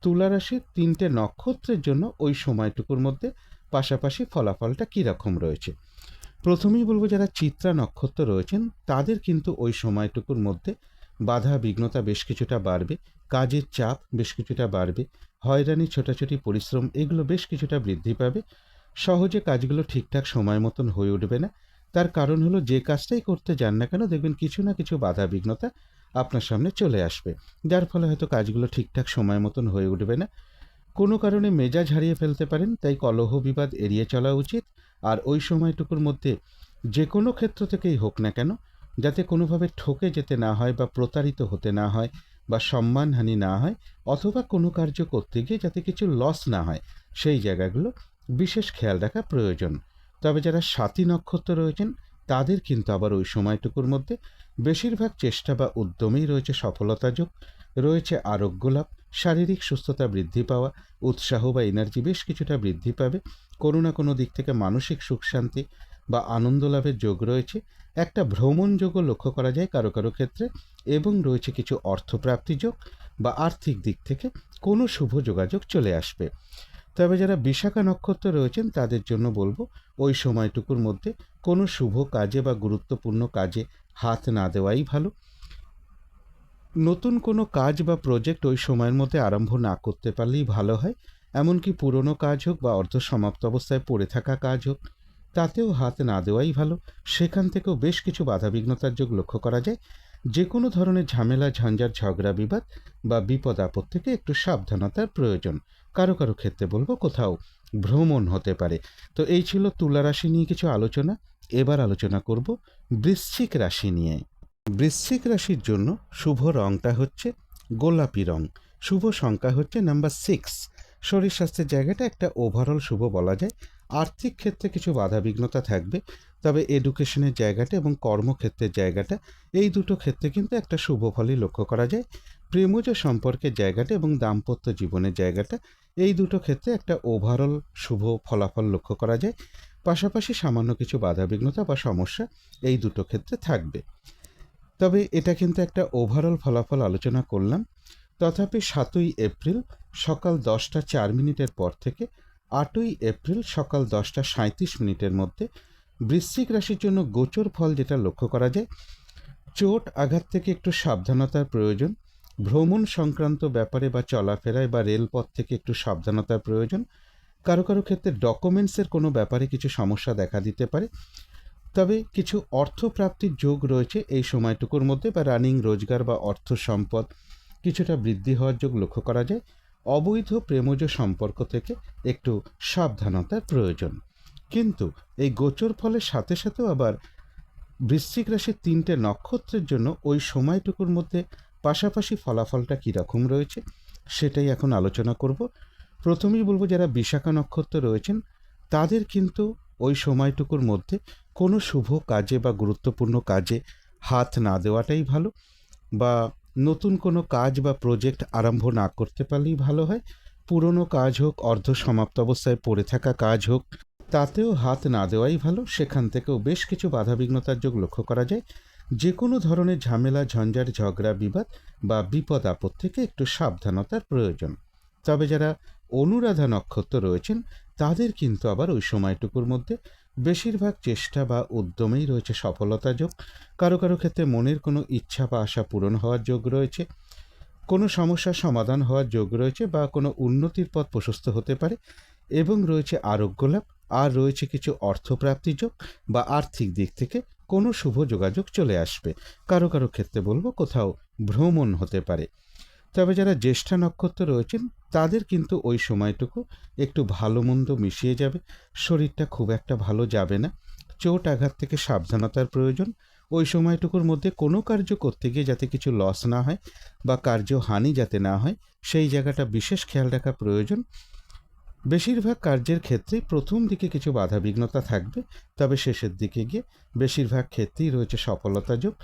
তুলা রাশির 3টে নক্ষত্রের জন্য ওই সময়টুকুর মধ্যে পাশাপাশি ফলাফলটা কীরকম রয়েছে। প্রথমেই বলবো যারা চিত্রা নক্ষত্র রয়েছেন তাদের কিন্তু ওই সময়টুকুর মধ্যে বাধা বিঘ্নতা বেশ কিছুটা বাড়বে, কাজের চাপ বেশ কিছুটা বাড়বে, হয়রানি ছোটাছুটি পরিশ্রম এগুলো বেশ কিছুটা বৃদ্ধি পাবে। সহজে কাজগুলো ঠিকঠাক সময় মতন হয়ে উঠবে না। তার কারণ হলো যে কাজটাই করতে যান না কেন দেখবেন কিছু না কিছু বাধা বিঘ্নতা আপনার সামনে চলে আসবে, যার ফলে হয়তো কাজগুলো ঠিকঠাক সময় মতন হয়ে উঠবে না। কোনো কারণে মেজাজ হারিয়ে ফেলতে পারেন, তাই কলহ বিবাদ এড়িয়ে চলা উচিত। আর ওই সময়টুকুর মধ্যে যে কোনো ক্ষেত্র থেকেই হোক না কেন যাতে কোনোভাবে ঠকে যেতে না হয় বা প্রতারিত হতে না হয় বা সম্মানহানি না হয়, অথবা কোনো কার্য করতে গিয়ে যাতে কিছু লস না হয়, সেই জায়গাগুলো বিশেষ খেয়াল রাখা প্রয়োজন। তবে যারা স্বাতী নক্ষত্র রয়েছেন তাদের কিন্তু আবার ওই সময়টুকুর মধ্যে বেশিরভাগ চেষ্টা বা উদ্যমেই রয়েছে সফলতা যোগ, রয়েছে আরোগ্য লাভ, শারীরিক সুস্থতা বৃদ্ধি পাওয়া, উৎসাহ বা এনার্জি বেশ কিছুটা বৃদ্ধি পাবে। কোনো না কোনো দিক থেকে মানসিক সুখ শান্তি বা আনন্দ লাভের যোগ রয়েছে। একটা ভ্রমণ যোগও লক্ষ্য করা যায় কারো কারো ক্ষেত্রে, এবং রয়েছে কিছু অর্থপ্রাপ্তি যোগ বা আর্থিক দিক থেকে কোনো শুভ যোগাযোগ চলে আসবে। তবে যারা বিশাখা নক্ষত্র রয়েছেন তাদের জন্য বলবো ওই সময়টুকুর মধ্যে কোনো শুভ কাজে বা গুরুত্বপূর্ণ কাজে হাত না দেওয়াই ভালো। নতুন কোনো কাজ বা প্রজেক্ট ওই সময়ের মধ্যে আরম্ভ না করতে পারলেই ভালো হয়। এমনকি পুরনো কাজ হোক বা অর্ধ সমাপ্ত অবস্থায় পড়ে থাকা কাজ হোক, তাতেও হাত না দেওয়াই ভালো। সেখান থেকেও বেশ কিছু বাধাবিঘ্নতার যোগ লক্ষ্য করা যায়। যে কোনো ধরনের ঝামেলা ঝঞ্ঝাট ঝগড়া বিবাদ বা বিপদ আপদ থেকে একটু সাবধানতার প্রয়োজন। কারো কারো ক্ষেত্রে বলবো কোথাও ভ্রমণ হতে পারে। তো এই ছিল তুলা রাশি নিয়ে কিছু আলোচনা। এবার আলোচনা করব বৃশ্চিক রাশি নিয়ে। বৃশ্চিক রাশির জন্য শুভ রংটা হচ্ছে গোলাপি রং, শুভ সংখ্যা হচ্ছে নাম্বার 6। শরীর স্বাস্থ্যের জায়গাটা একটা ওভারঅল শুভ বলা যায়। আর্থিক ক্ষেত্রে কিছু বাধাবিঘ্নতা থাকবে, তবে এডুকেশনের জায়গাটা এবং কর্মক্ষেত্রের জায়গাটা এই দুটো ক্ষেত্রে কিন্তু একটা শুভ ফলই লক্ষ্য করা যায়। প্রেমজ সম্পর্কের জায়গাটা এবং দাম্পত্য জীবনের জায়গাটা এই দুটো ক্ষেত্রে একটা ওভারঅল শুভ ফলাফল লক্ষ্য করা যায়। পাশাপাশি সামান্য কিছু বাধাবিঘ্নতা বা সমস্যা এই দুটো ক্ষেত্রে থাকবে। তবে এটা কিন্তু একটা ওভারঅল ফলাফল আলোচনা করলাম। তথাপি 7ই এপ্রিল সকাল 10টা 4 মিনিটের পর থেকে 8ই এপ্রিল সকাল 10টা 37 মিনিটের মধ্যে বৃশ্চিক রাশির জন্য গোচর ফল যেটা লক্ষ্য করা যায়, চোট আঘাত থেকে একটু সাবধানতার প্রয়োজন। ভ্রমণ সংক্রান্ত ব্যাপারে বা চলাফেরায় বা রেলপথ থেকে একটু সাবধানতার প্রয়োজন। কারো কারো ক্ষেত্রে ডকুমেন্টসের কোনো ব্যাপারে কিছু সমস্যা দেখা দিতে পারে। তবে কিছু অর্থপ্রাপ্তির যোগ রয়েছে এই সময়টুকুর মধ্যে, বা রানিং রোজগার বা অর্থ সম্পদ কিছুটা বৃদ্ধি হওয়ার যোগ লক্ষ্য করা যায়। অবৈধ প্রেমজ সম্পর্ক থেকে একটু সাবধানতার প্রয়োজন। কিন্তু এই গোচর ফলের সাথে সাথেও আবার বৃশ্চিক রাশির 3টে নক্ষত্রের জন্য ওই সময়টুকুর মধ্যে পাশাপাশি ফলাফলটা কীরকম রয়েছে সেটাই এখন আলোচনা করব। প্রথমেই বলবো যারা বিশাখা নক্ষত্র রয়েছেন তাদের কিন্তু ওই সময়টুকুর মধ্যে কোনো শুভ কাজে বা গুরুত্বপূর্ণ কাজে হাত না দেওয়াটাই ভালো, বা নতুন কোনো কাজ বা প্রজেক্ট আরম্ভ না করতে পারলেই ভালো হয়। পুরনো কাজ হোক, অর্ধ সমাপ্ত অবস্থায় পড়ে থাকা কাজ হোক, তাতেও হাত না দেওয়াই ভালো। সেখান থেকেও বেশ কিছু বাধাবিঘ্নতার যোগ লক্ষ্য করা যায়। যে কোনো ধরনের ঝামেলা ঝঞ্ঝাট ঝগড়া বিবাদ বা বিপদ আপদ থেকে একটু সাবধানতার প্রয়োজন। তবে যারা অনুরাধা নক্ষত্র রয়েছেন তাদের কিন্তু আবার ওই সময়টুকুর মধ্যে বেশিরভাগ চেষ্টা বা উদ্যমেই রয়েছে সফলতা যোগ। কারো কারো ক্ষেত্রে মনের কোনো ইচ্ছা বা আশা পূরণ হওয়ার যোগ রয়েছে, কোনো সমস্যার সমাধান হওয়ার যোগ রয়েছে, বা কোনো উন্নতির পথ প্রশস্ত হতে পারে, এবং রয়েছে আরোগ্য লাভ, আর রয়েছে কিছু অর্থপ্রাপ্তি যোগ বা আর্থিক দিক থেকে কোনো শুভ যোগাযোগ চলে আসবে। কারো কারো ক্ষেত্রে বলবো কোথাও ভ্রমণ হতে পারে। তবে যারা জ্যেষ্ঠা নক্ষত্র রয়েছেন তাদের কিন্তু ওই সময়টুকু একটু ভালো মন্দ মিশিয়ে যাবে, শরীরটা খুব একটা ভালো যাবে না, চোট আঘাত থেকে সাবধানতার প্রয়োজন। ওই সময়টুকুর মধ্যে কোনো কার্য করতে গিয়ে যাতে কিছু লস না হয় বা কার্য হানি যাতে না হয়, সেই জায়গাটা বিশেষ খেয়াল রাখা প্রয়োজন। বেশিরভাগ কার্যের ক্ষেত্রেই প্রথম দিকে কিছু বাধাবিঘ্নতা থাকবে, তবে শেষের দিকে গিয়ে বেশিরভাগ ক্ষেত্রেই রয়েছে সফলতা যোগ।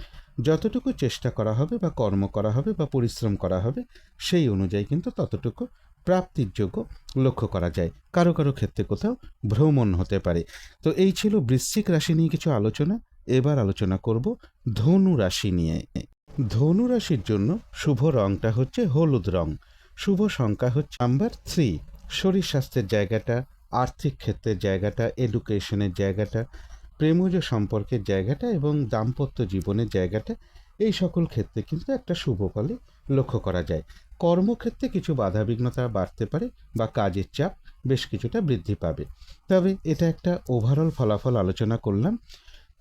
যতটুকু চেষ্টা করা হবে বা কর্ম করা হবে বা পরিশ্রম করা হবে, সেই অনুযায়ী কিন্তু ততটুকু প্রাপ্তির যোগ্য লক্ষ্য করা যায়। কারো কারো ক্ষেত্রে কোথাও ভ্রমণ হতে পারে। তো এই ছিল বৃশ্চিক রাশি নিয়ে কিছু আলোচনা। এবার আলোচনা করব ধনু রাশি নিয়ে। ধনু রাশির জন্য শুভ রংটা হচ্ছে হলুদ রং, শুভ সংখ্যা হচ্ছে নাম্বার 3। শরীর স্বাস্থ্যের জায়গাটা, আর্থিক ক্ষেত্রের জায়গাটা, এডুকেশনের জায়গাটা, প্রেমজ সম্পর্কের জায়গাটা এবং দাম্পত্য জীবনের জায়গাটা, এই সকল ক্ষেত্রে কিন্তু একটা শুভ ফলই লক্ষ্য করা যায়। কর্মক্ষেত্রে কিছু বাধাবিঘ্নতা বাড়তে পারে বা কাজের চাপ বেশ কিছুটা বৃদ্ধি পাবে, তবে এটা একটা ওভারঅল ফলাফল আলোচনা করলাম।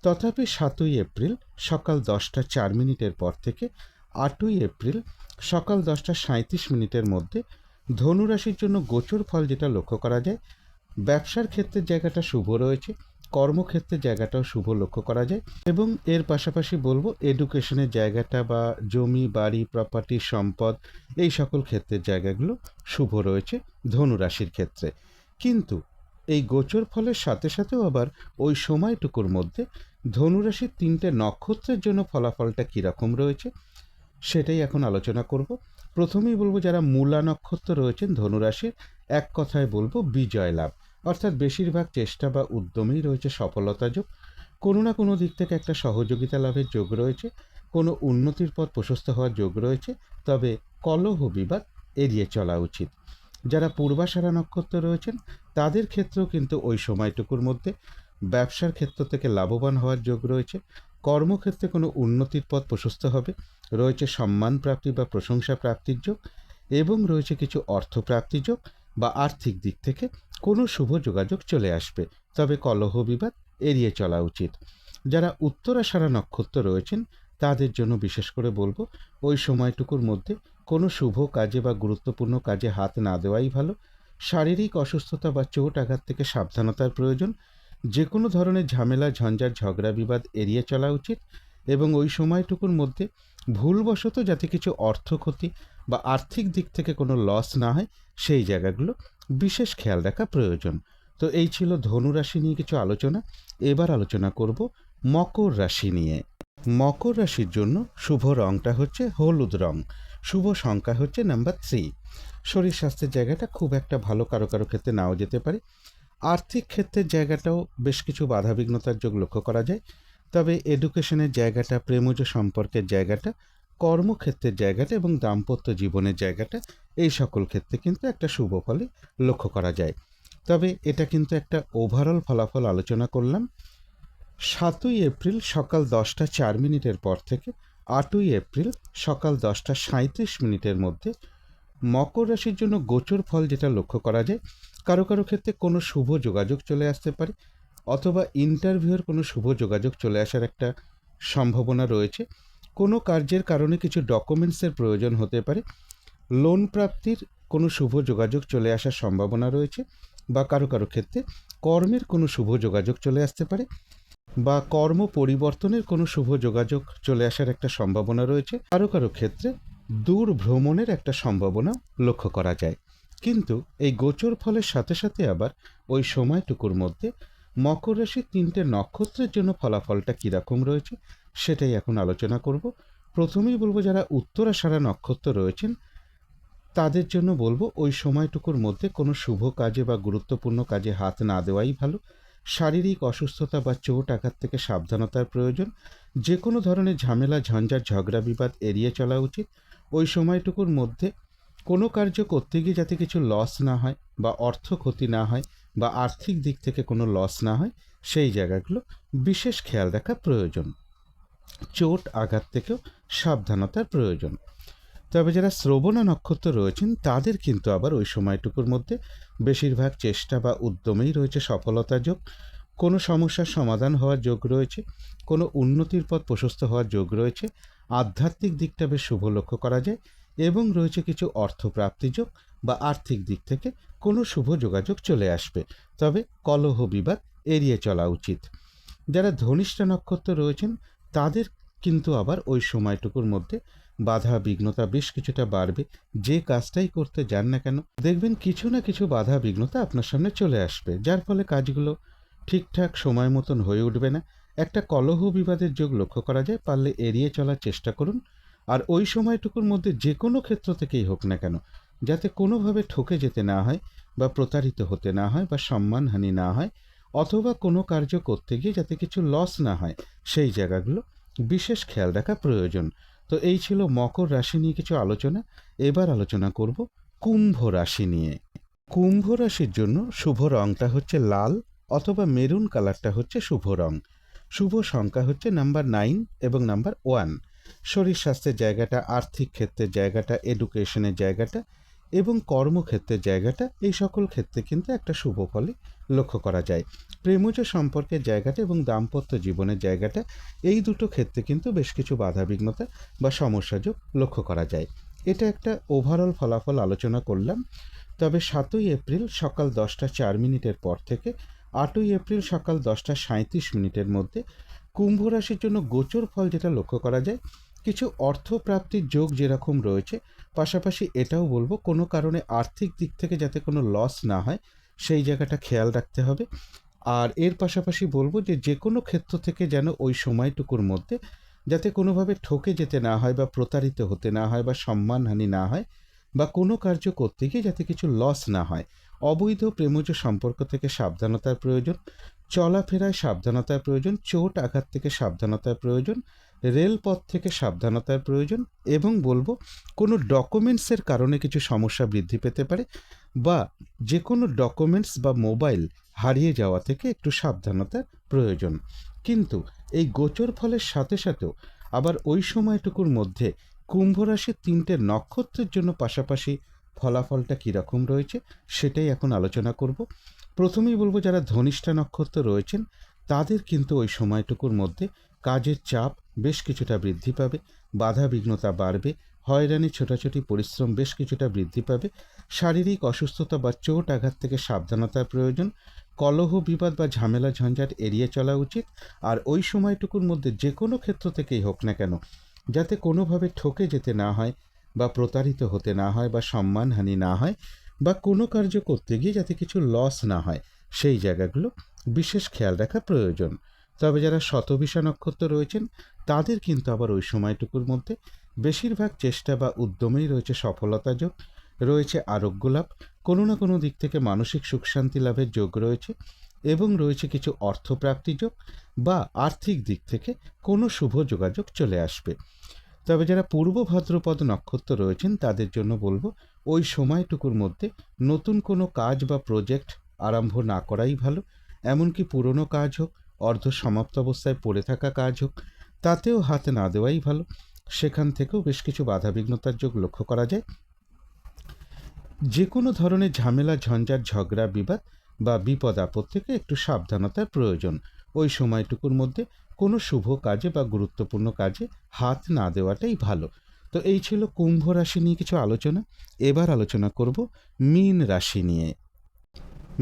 তথাপি 7ই এপ্রিল সকাল 10টা 4 মিনিটের পর থেকে 8ই এপ্রিল সকাল 10টা 37 মিনিটের মধ্যে ধনুরাশির জন্য গোচর ফল যেটা লক্ষ্য করা যায়, ব্যবসার ক্ষেত্রের জায়গাটা শুভ রয়েছে, কর্মক্ষেত্রের জায়গাটাও শুভ লক্ষ্য করা যায়, এবং এর পাশাপাশি বলবো এডুকেশনের জায়গাটা বা জমি বাড়ি প্রপার্টি সম্পদ এই সকল ক্ষেত্রের জায়গাগুলো শুভ রয়েছে ধনুরাশির ক্ষেত্রে। কিন্তু এই গোচর ফলের সাথে সাথেও আবার ওই সময়টুকুর মধ্যে ধনুরাশির 3টে নক্ষত্রের জন্য ফলাফলটা কীরকম রয়েছে সেটাই এখন আলোচনা করব। প্রথমেই বলবো যারা মূলা নক্ষত্র রয়েছেন ধনুরাশির, এক কথায় বলবো বিজয় লাভ, অর্থাৎ বেশিরভাগ চেষ্টা বা উদ্যমেই রয়েছে সফলতা যোগ। কোনো না কোনো দিক থেকে একটা সহযোগিতা লাভের যোগ রয়েছে, কোনো উন্নতির পথ প্রশস্ত হওয়ার যোগ রয়েছে, তবে কলহ বিবাদ এড়িয়ে চলা উচিত। যারা পূর্বাষাঢ়া নক্ষত্র রয়েছেন তাদের ক্ষেত্রেও কিন্তু ওই সময়টুকুর মধ্যে ব্যবসার ক্ষেত্র থেকে লাভবান হওয়ার যোগ রয়েছে, কর্মক্ষেত্রে কোনো উন্নতির পথ প্রশস্ত হবে, রয়েছে সম্মান প্রাপ্তি বা প্রশংসা প্রাপ্তির যোগ, এবং রয়েছে কিছু অর্থপ্রাপ্তি যোগ বা আর্থিক দিক থেকে কোনো শুভ যোগাযোগ চলে আসবে, তবে কলহ বিবাদ এড়িয়ে চলা উচিত। যারা উত্তরাষাঢ়া নক্ষত্র রয়েছেন তাদের জন্য বিশেষ করে বলবো ওই সময়টুকুর মধ্যে কোনো শুভ কাজে বা গুরুত্বপূর্ণ কাজে হাত না দেওয়াই ভালো। শারীরিক অসুস্থতা বা চোট আঘাত থেকে সাবধানতার প্রয়োজন, যে কোনো ধরনের ঝামেলা ঝঞ্ঝাট ঝগড়া বিবাদ এড়িয়ে চলা উচিত, এবং ওই সময়টুকুর মধ্যে ভুলবশত যাতে কিছু অর্থ ক্ষতি বা আর্থিক দিক থেকে কোনো লস না হয় সেই জায়গাগুলো বিশেষ খেয়াল রাখা প্রয়োজন। তো এই ছিল ধনু রাশি নিয়ে কিছু আলোচনা। এবার আলোচনা করব মকর রাশি নিয়ে। মকর রাশির জন্য শুভ রংটা হচ্ছে হলুদ রং, শুভ সংখ্যা হচ্ছে নাম্বার 3। শরীর স্বাস্থ্যের জায়গাটা খুব একটা ভালো, কারো কারো ক্ষেত্রে নাও যেতে পারে। আর্থিক ক্ষেত্রের জায়গাটাও বেশ কিছু বাধাবিঘ্নতার যোগ লক্ষ্য করা যায়, তবে এডুকেশনের জায়গাটা, প্রেমজ সম্পর্কের জায়গাটা, কর্মক্ষেত্রের জায়গাটা এবং দাম্পত্য জীবনের জায়গাটা, এই সকল ক্ষেত্রে কিন্তু একটা শুভ ফলই লক্ষ্য করা যায়। তবে এটা কিন্তু একটা ওভারঅল ফলাফল আলোচনা করলাম। 7ই এপ্রিল সকাল 10টা 4 মিনিটের পর থেকে 8ই এপ্রিল সকাল 10টা 37 মিনিটের মধ্যে মকর রাশির জন্য গোচর ফল যেটা লক্ষ্য করা যায়, কারো কারো ক্ষেত্রে কোনো শুভ যোগাযোগ চলে আসতে পারে, অথবা ইন্টারভিউয়ের কোনো শুভ যোগাযোগ চলে আসার একটা সম্ভাবনা রয়েছে। কোনো কার্যের কারণে কিছু ডকুমেন্টসের প্রয়োজন হতে পারে, লোন প্রাপ্তির কোনো শুভ যোগাযোগ চলে আসার সম্ভাবনা রয়েছে, বা কারো কারো ক্ষেত্রে কর্মের কোনো শুভ যোগাযোগ চলে আসতে পারে, বা কর্ম পরিবর্তনের কোনো শুভ যোগাযোগ চলে আসার একটা সম্ভাবনা রয়েছে। কারো কারো ক্ষেত্রে দূর ভ্রমণের একটা সম্ভাবনা লক্ষ্য করা যায়। কিন্তু এই গোচর ফলের সাথে সাথে আবার ওই সময়টুকুর মধ্যে মকর রাশির 3টে নক্ষত্রের জন্য ফলাফলটা কীরকম রয়েছে সেটাই এখন আলোচনা করব। প্রথমেই বলবো যারা উত্তরাষাঢ়া নক্ষত্র রয়েছেন তাদের জন্য বলবো ওই সময়টুকুর মধ্যে কোনো শুভ কাজে বা গুরুত্বপূর্ণ কাজে হাত না দেওয়াই ভালো। শারীরিক অসুস্থতা বা চোট আঘাত থেকে সাবধানতার প্রয়োজন, যে কোনো ধরনের ঝামেলা ঝঞ্ঝাট ঝগড়া বিবাদ এড়িয়ে চলা উচিত। ওই সময়টুকুর মধ্যে কোনো কার্য করতে গিয়ে যাতে কিছু লস না হয় বা অর্থ ক্ষতি না হয় বা আর্থিক দিক থেকে কোনো লস না হয় সেই জায়গাগুলো বিশেষ খেয়াল রাখা প্রয়োজন। চোট আঘাত থেকেও সাবধানতার প্রয়োজন। তবে যারা শ্রবণা নক্ষত্র রয়েছেন তাদের কিন্তু আবার ওই সময়টুকুর মধ্যে বেশিরভাগ চেষ্টা বা উদ্যমেই রয়েছে সফলতা যোগ, কোনো সমস্যার সমাধান হওয়ার যোগ রয়েছে, কোনো উন্নতির পথ প্রশস্ত হওয়ার যোগ রয়েছে, আধ্যাত্মিক দিকটা বেশ শুভ লক্ষ্য করা যায় এবং রয়েছে কিছু অর্থপ্রাপ্তি যোগ বা আর্থিক দিক থেকে কোনো শুভ যোগাযোগ চলে আসবে। তবে কলহ বিবাদ এড়িয়ে চলা উচিত। যারা ধনিষ্ঠা নক্ষত্র রয়েছেন তাদের কিন্তু আবার ওই সময়টুকুর মধ্যে বাধা বিঘ্নতা বেশ কিছুটা বাড়বে। যে কাজটাই করতে যান না কেন দেখবেন কিছু না কিছু বাধা বিঘ্নতা আপনার সামনে চলে আসবে, যার ফলে কাজগুলো ঠিকঠাক সময় মতন হয়ে উঠবে না। একটা কলহ বিবাদের যোগ লক্ষ্য করা যায়, পারলে এড়িয়ে চলার চেষ্টা করুন। আর ওই সময়টুকুর মধ্যে যে কোনো ক্ষেত্র থেকেই হোক না কেন যাতে কোনোভাবে ঠকে যেতে না হয় বা প্রতারিত হতে না হয় বা সম্মানহানি না হয়, অথবা কোনো কার্য করতে গিয়ে যাতে কিছু লস না হয় সেই জায়গাগুলো বিশেষ খেয়াল রাখা প্রয়োজন। তো এই ছিল মকর রাশি নিয়ে কিছু আলোচনা। এবার আলোচনা করব কুম্ভ রাশি নিয়ে। কুম্ভ রাশির জন্য শুভ রংটা হচ্ছে লাল অথবা মেরুন কালারটা হচ্ছে শুভ রং। শুভ সংখ্যা হচ্ছে নাম্বার 9 এবং নাম্বার 1। শরীর স্বাস্থ্যের জায়গাটা, আর্থিক ক্ষেত্রের জায়গাটা, এডুকেশনের জায়গাটা এবং কর্মক্ষেত্রের জায়গাটা, এই সকল ক্ষেত্রে কিন্তু একটা শুভ ফলই লক্ষ্য করা যায়। প্রেমজ সম্পর্কের জায়গাটা এবং দাম্পত্য জীবনের জায়গাটা, এই দুটো ক্ষেত্রে কিন্তু বেশ কিছু বাধাবিঘ্নতা বা সমস্যাযোগ লক্ষ্য করা যায়। এটা একটা ওভারঅল ফলাফল আলোচনা করলাম। তবে 7ই এপ্রিল সকাল 10টা 4 মিনিটের পর থেকে 8ই এপ্রিল সকাল 10টা 37 মিনিটের মধ্যে কুম্ভ রাশির জন্য গোচর ফল যেটা লক্ষ্য করা যায়, কিছু অর্থপ্রাপ্তির যোগ যেরকম রয়েছে, পাশাপাশি এটাও বলবো কোনো কারণে আর্থিক দিক থেকে যাতে কোনো লস না হয় সেই জায়গাটা খেয়াল রাখতে হবে। আর এর পাশাপাশি বলবো যে কোনো ক্ষেত্র থেকে যেন ওই সময়টুকুর মধ্যে যাতে কোনোভাবে ঠকে যেতে না হয় বা প্রতারিত হতে না হয় বা সম্মানহানি না হয় বা কোনো কার্য করতে গিয়ে যাতে কিছু লস না হয়। অবৈধ প্রেমজ সম্পর্ক থেকে সাবধানতার প্রয়োজন, চলাফেরায় সাবধানতার প্রয়োজন, চোট আঘাত থেকে সাবধানতার প্রয়োজন, রেলপথ থেকে সাবধানতার প্রয়োজন এবং বলবো কোনো ডকুমেন্টসের কারণে কিছু সমস্যা বৃদ্ধি পেতে পারে বা যে কোনো ডকুমেন্টস বা মোবাইল হারিয়ে যাওয়া থেকে একটু সাবধানতার প্রয়োজন। কিন্তু এই গোচর ফলের সাথে সাথেও আবার ওই সময়টুকুর মধ্যে কুম্ভ রাশির 3টে নক্ষত্রের জন্য পাশাপাশি ফলাফলটা কীরকম রয়েছে সেটাই এখন আলোচনা করব। প্রথমেই বলবো যারা ধনিষ্ঠা নক্ষত্র রয়েছেন তাদের কিন্তু ওই সময়টুকুর মধ্যে কাজের চাপ বেশ কিছুটা বৃদ্ধি পাবে, বাধা বিঘ্নতা বাড়বে, হয়রানি ছোটাছুটি পরিশ্রম বেশ কিছুটা বৃদ্ধি পাবে, শারীরিক অসুস্থতা বা চোট আঘাত থেকে সাবধানতার প্রয়োজন, কলহ বিবাদ বা ঝামেলা ঝঞ্ঝাট এড়িয়ে চলা উচিত। আর ওই সময়টুকুর মধ্যে যে কোনো ক্ষেত্র থেকেই হোক না কেন যাতে কোনোভাবে ঠকে যেতে না হয় বা প্রতারিত হতে না হয় বা সম্মানহানি না হয় বা কোনো কার্য করতে গিয়ে যাতে কিছু লস না হয় সেই জায়গাগুলো বিশেষ খেয়াল রাখা প্রয়োজন। তবে যারা শতবিষা নক্ষত্র রয়েছেন তাদের কিন্তু আবার ওই সময়টুকুর মধ্যে বেশিরভাগ চেষ্টা বা উদ্যমেই রয়েছে সফলতা যোগ, রয়েছে আরোগ্য লাভ, কোনো না কোনো দিক থেকে মানসিক সুখ শান্তি লাভের যোগ রয়েছে এবং রয়েছে কিছু অর্থপ্রাপ্তি যোগ বা আর্থিক দিক থেকে কোনো শুভ যোগাযোগ চলে আসবে। তবে যারা পূর্ব ভাদ্রপদ নক্ষত্র রয়েছেন তাদের জন্য বলবো ওই সময়টুকুর মধ্যে নতুন কোনো কাজ বা প্রজেক্ট আরম্ভ না করাই ভালো। এমনকি পুরনো কাজ হোক, অর্ধ সমাপ্ত অবস্থায় পড়ে থাকা কাজ হোক, তাতেও হাত না দেওয়াই ভালো। সেখান থেকেও বেশ কিছু বাধাবিঘ্নতার যোগ লক্ষ্য করা যায়। যে কোনো ধরনের ঝামেলা ঝঞ্ঝাট ঝগড়া বিবাদ বা বিপদ আপদ থেকে একটু সাবধানতার প্রয়োজন। ওই সময়টুকুর মধ্যে কোনো শুভ কাজে বা গুরুত্বপূর্ণ কাজে হাত না দেওয়াটাই ভালো। তো এই ছিল কুম্ভ রাশি নিয়ে কিছু আলোচনা। এবার আলোচনা করব মীন রাশি নিয়ে।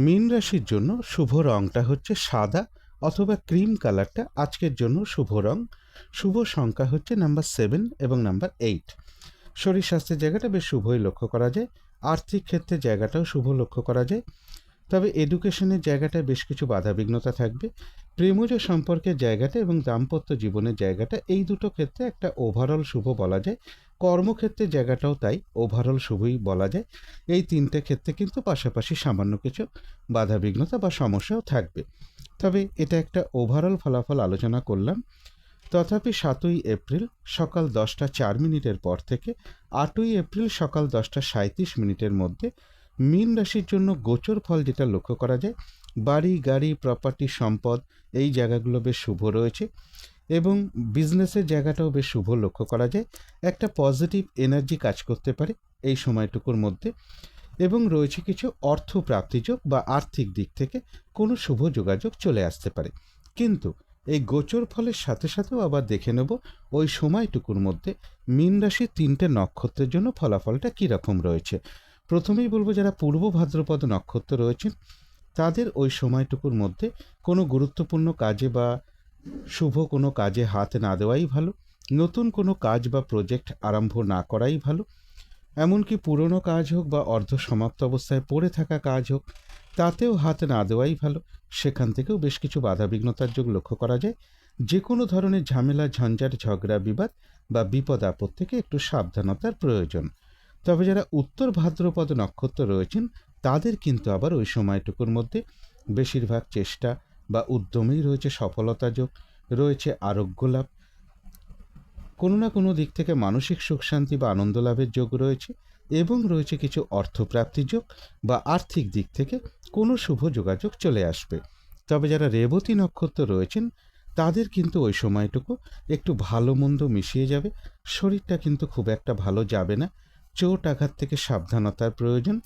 মীন রাশির জন্য শুভ রংটা হচ্ছে সাদা অথবা ক্রিম কালারটা আজকের জন্য শুভ রং। শুভ সংখ্যা হচ্ছে নাম্বার 7 এবং নাম্বার 8। শরীর স্বাস্থ্যের জায়গাটা বেশ শুভই লক্ষ্য করা যায়, আর্থিক ক্ষেত্রে জায়গাটাও শুভ লক্ষ্য করা যায়। তবে এডুকেশনের জায়গাটায় বেশ কিছু বাধাবিঘ্নতা থাকবে। প্রেমজ সম্পর্কের জায়গাটা এবং দাম্পত্য জীবনের জায়গাটা, এই দুটো ক্ষেত্রে একটা ওভারঅল শুভ বলা যায়। কর্মক্ষেত্রের জায়গাটাও তাই ওভারঅল শুভই বলা যায়। এই 3টে ক্ষেত্রে কিন্তু পাশাপাশি সামান্য কিছু বাধাবিঘ্নতা বা সমস্যাও থাকবে। তবে এটা একটা ওভারঅল ফলাফল আলোচনা করলাম। তথাপি 7ই এপ্রিল সকাল 10টা 4 মিনিটের পর থেকে 8ই এপ্রিল সকাল 10টা 37 মিনিটের মধ্যে মীন রাশির জন্য গোচর ফল যেটা লক্ষ্য করা যায়, বাড়ি, গাড়ি, প্রপার্টি, সম্পদ এই জায়গাগুলো বেশ শুভ রয়েছে এবং বিজনেসের জায়গাটাও বেশ শুভ লক্ষ্য করা যায়। একটা পজিটিভ এনার্জি কাজ করতে পারে এই সময়টুকুর মধ্যে এবং রয়েছে কিছু অর্থ প্রাপ্তিযোগ বা আর্থিক দিক থেকে কোনো শুভ যোগাযোগ চলে আসতে পারে। কিন্তু এই গোচর ফলের সাথে সাথেও আবার দেখে নেব ওই সময়টুকুর মধ্যে মীন রাশির 3টে নক্ষত্রের জন্য ফলাফলটা কীরকম রয়েছে। প্রথমেই বলবো যারা পূর্ব ভাদ্রপদ নক্ষত্র রয়েছেন তাদের ওই সময়টুকুর মধ্যে কোনো গুরুত্বপূর্ণ কাজে বা শুভ কোনো কাজে হাত না দেওয়াই ভালো, নতুন কোনো কাজ বা প্রজেক্ট আরম্ভ না করাই ভালো, এমনকি পুরনো কাজ হোক বা অর্ধ সমাপ্ত অবস্থায় পড়ে থাকা কাজ হোক তাতেও হাত না দেওয়াই ভালো। সেখান থেকেও বেশ কিছু বাধাবিঘ্নতার যোগ লক্ষ্য করা যায়। যে কোনো ধরনের ঝামেলা, ঝঞ্ঝাট, ঝগড়া, বিবাদ বা বিপদ আপদ থেকে একটু সাবধানতার প্রয়োজন। তবে যারা উত্তর ভাদ্রপদ নক্ষত্র রয়েছেন তাদের কিন্তু আবার ওই সময়টুকুর মধ্যে বেশিরভাগ চেষ্টা বা উদ্যমেই রয়েছে সফলতা যোগ, রয়েছে আরোগ্য লাভ, কোনো না কোনো দিক থেকে মানসিক সুখ শান্তি বা আনন্দ লাভের যোগ রয়েছে এবং রয়েছে কিছু অর্থপ্রাপ্তির যোগ বা আর্থিক দিক থেকে কোনো শুভ যোগাযোগ চলে আসবে। তবে যারা রেবতী নক্ষত্র রয়েছেন তাদের কিন্তু ওই সময়টুকু একটু ভালো মন্দ মিশিয়ে যাবে, শরীরটা কিন্তু খুব একটা ভালো যাবে না, চোট আঘাত থেকে সাবধানতার প্রয়োজন।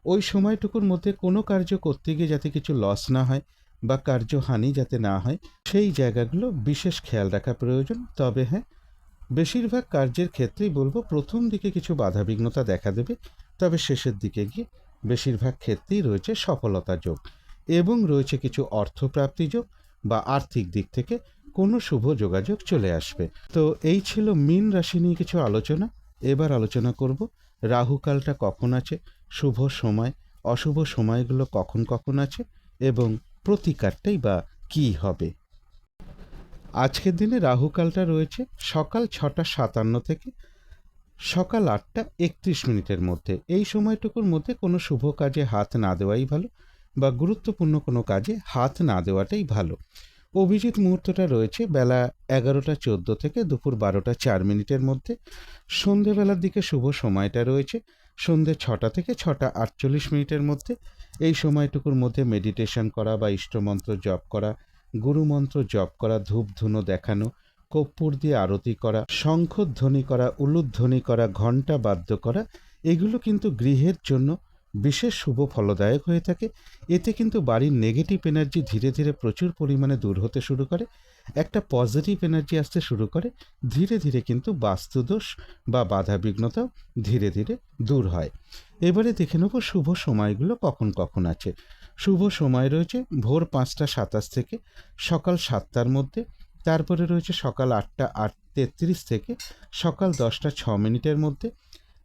ওই সময়টুকুর মধ্যে কোনো কার্য করতে গিয়ে যাতে কিছু লস না হয় বা কার্যহানি যাতে না হয় সেই জায়গাগুলো বিশেষ খেয়াল রাখা প্রয়োজন। তবে হ্যাঁ, বেশিরভাগ কার্যের ক্ষেত্রেই বলবো প্রথম দিকে কিছু বাধাবিঘ্নতা দেখা দেবে, তবে শেষের দিকে গিয়ে বেশিরভাগ ক্ষেত্রেই রয়েছে সফলতা যোগ এবং রয়েছে কিছু অর্থপ্রাপ্তি যোগ বা আর্থিক দিক থেকে কোনো শুভ যোগাযোগ চলে আসবে। তো এই ছিল মীন রাশি নিয়ে কিছু আলোচনা। এবার আলোচনা করব রাহুকালটা কখন আছে, শুভ সময়, অশুভ সময়গুলো কখন কখন আছে এবং প্রতিকারটাই বা কী হবে। আজকের দিনে রাহুকালটা রয়েছে সকাল 6:57 থেকে সকাল 8:31 মধ্যে। এই সময়টুকুর মধ্যে কোনো শুভ কাজে হাত না দেওয়াই ভালো বা গুরুত্বপূর্ণ কোনো কাজে হাত না দেওয়াটাই ভালো। অভিজিৎ মুহূর্তটা রয়েছে বেলা 11:14 থেকে দুপুর 12:04 মধ্যে। সন্ধেবেলার দিকে শুভ সময়টা রয়েছে সন্ধে 6টা থেকে 6:48 মধ্যে। এই সময়টুকুর মধ্যে মেডিটেশন করা বা ইষ্টমন্ত্র জপ করা, গুরুমন্ত্র জপ করা, ধূপ ধুনো দেখানো, কর্পূর দিয়ে আরতি করা, শঙ্খধ্বনি করা, উলুধ্বনি করা, ঘণ্টা বাদ্য করা, এগুলো কিন্তু গৃহের জন্য বিশেষ শুভ ফলদায়ক হয়ে থাকে। এতে কিন্তু বাড়ির নেগেটিভ এনার্জি ধীরে ধীরে প্রচুর পরিমাণে দূর হতে শুরু করে, একটা পজিটিভ এনার্জি আসতে শুরু করে, ধীরে ধীরে কিন্তু বাস্তুদোষ বা বাধা বিঘ্নতাও ধীরে ধীরে দূর হয়। এবারে দেখে নেব শুভ সময়গুলো কখন কখন আছে। শুভ সময় রয়েছে ভোর 5:27 থেকে সকাল 7টার মধ্যে, তারপরে রয়েছে সকাল 8:33 থেকে সকাল 10:06 মধ্যে,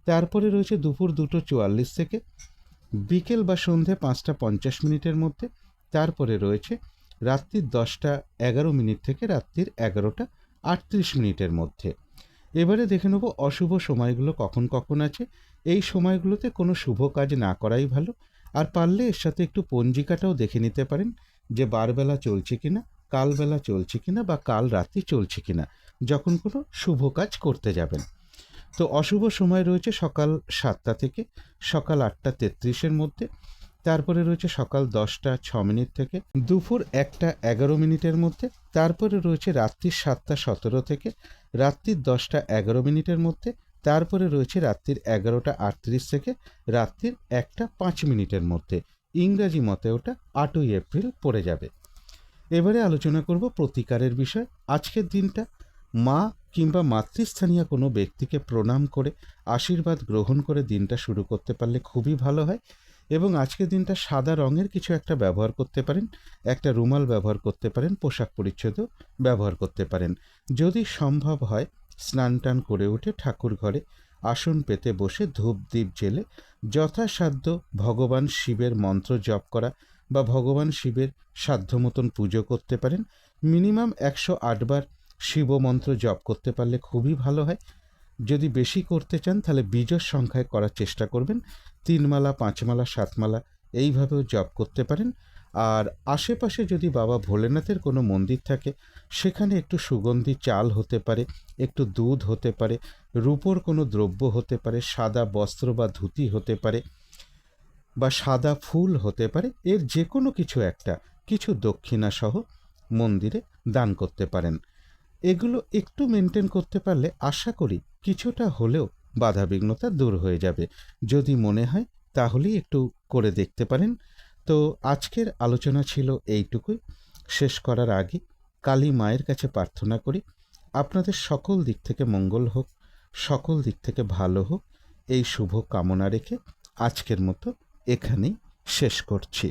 তারপরে রয়েছে দুপুর 2:44 থেকে বিকেল বা সন্ধে 5:50 মধ্যে, তারপরে রয়েছে রাত্রির 10:11 থেকে রাত্রির 11:38 মধ্যে। এবারে দেখে নেব অশুভ সময়গুলো কখন কখন আছে। এই সময়গুলোতে কোনো শুভ কাজ না করাই ভালো, আর পারলে এর সাথে একটু পঞ্জিকাটাও দেখে নিতে পারেন যে বারবেলা চলছে কিনা, কালবেলা চলছে কিনা বা কাল রাত্রি চলছে কিনা যখন কোনো শুভ কাজ করতে যাবেন। তো অশুভ সময় রয়েছে সকাল 7টা থেকে সকাল 8:33 মধ্যে, তারপরে রয়েছে সকাল 10:06 থেকে দুপুর 1:11 মধ্যে, তারপরে রয়েছে রাত্রির 7:17 থেকে রাত্রির 10:11 মধ্যে, তারপরে রয়েছে রাত্রির 11:38 থেকে রাত্রির 1:05 মধ্যে। ইংরাজি মতে ওটা 8ই এপ্রিল পড়ে যাবে। এবারে আলোচনা করব প্রতিকারের বিষয়। আজকের দিনটা মা কিংবা মাতৃস্থানীয় কোনো ব্যক্তিকে প্রণাম করে আশীর্বাদ গ্রহণ করে দিনটা শুরু করতে পারলে খুবই ভালো হয় এবং আজকের দিনটা সাদা রঙের কিছু একটা ব্যবহার করতে পারেন, একটা রুমাল ব্যবহার করতে পারেন, পোশাক পরিচ্ছদও ব্যবহার করতে পারেন। যদি সম্ভব হয় স্নান টান করে উঠে ঠাকুর ঘরে আসন পেতে বসে ধূপ দ্বীপ জেলে যথাসাধ্য ভগবান শিবের মন্ত্র জপ করা বা ভগবান শিবের সাধ্য মতন পুজো করতে পারেন। মিনিমাম 108 বার শিব মন্ত্র জপ করতে পারলে খুবই ভালো হয়। যদি বেশি করতে চান তাহলে বিজোড় সংখ্যায় করার চেষ্টা করবেন, 3 মালা 5 মালা 7 মালা এইভাবেও জপ করতে পারেন। আর আশেপাশে যদি বাবা ভোলেনাথের কোনো মন্দির থাকে সেখানে একটু সুগন্ধি চাল হতে পারে, একটু দুধ হতে পারে, রূপোর কোনো দ্রব্য হতে পারে, সাদা বস্ত্র বা ধুতি হতে পারে, বা সাদা ফুল হতে পারে, এর যে কোনো কিছু একটা, কিছু দক্ষিণা সহ মন্দিরে দান করতে পারেন। এগুলো একটু মেনটেন করতে পারলে আশা করি কিছুটা হলেও বাধাবিঘ্নতা দূর হয়ে যাবে। যদি মনে হয় তাহলেই একটু করে দেখতে পারেন। তো আজকের আলোচনা ছিল এইটুকুই। শেষ করার আগে কালী মায়ের কাছে প্রার্থনা করি আপনাদের সকল দিক থেকে মঙ্গল হোক, সকল দিক থেকে ভালো হোক, এই শুভ কামনা রেখে আজকের মতো এখানেই শেষ করছি।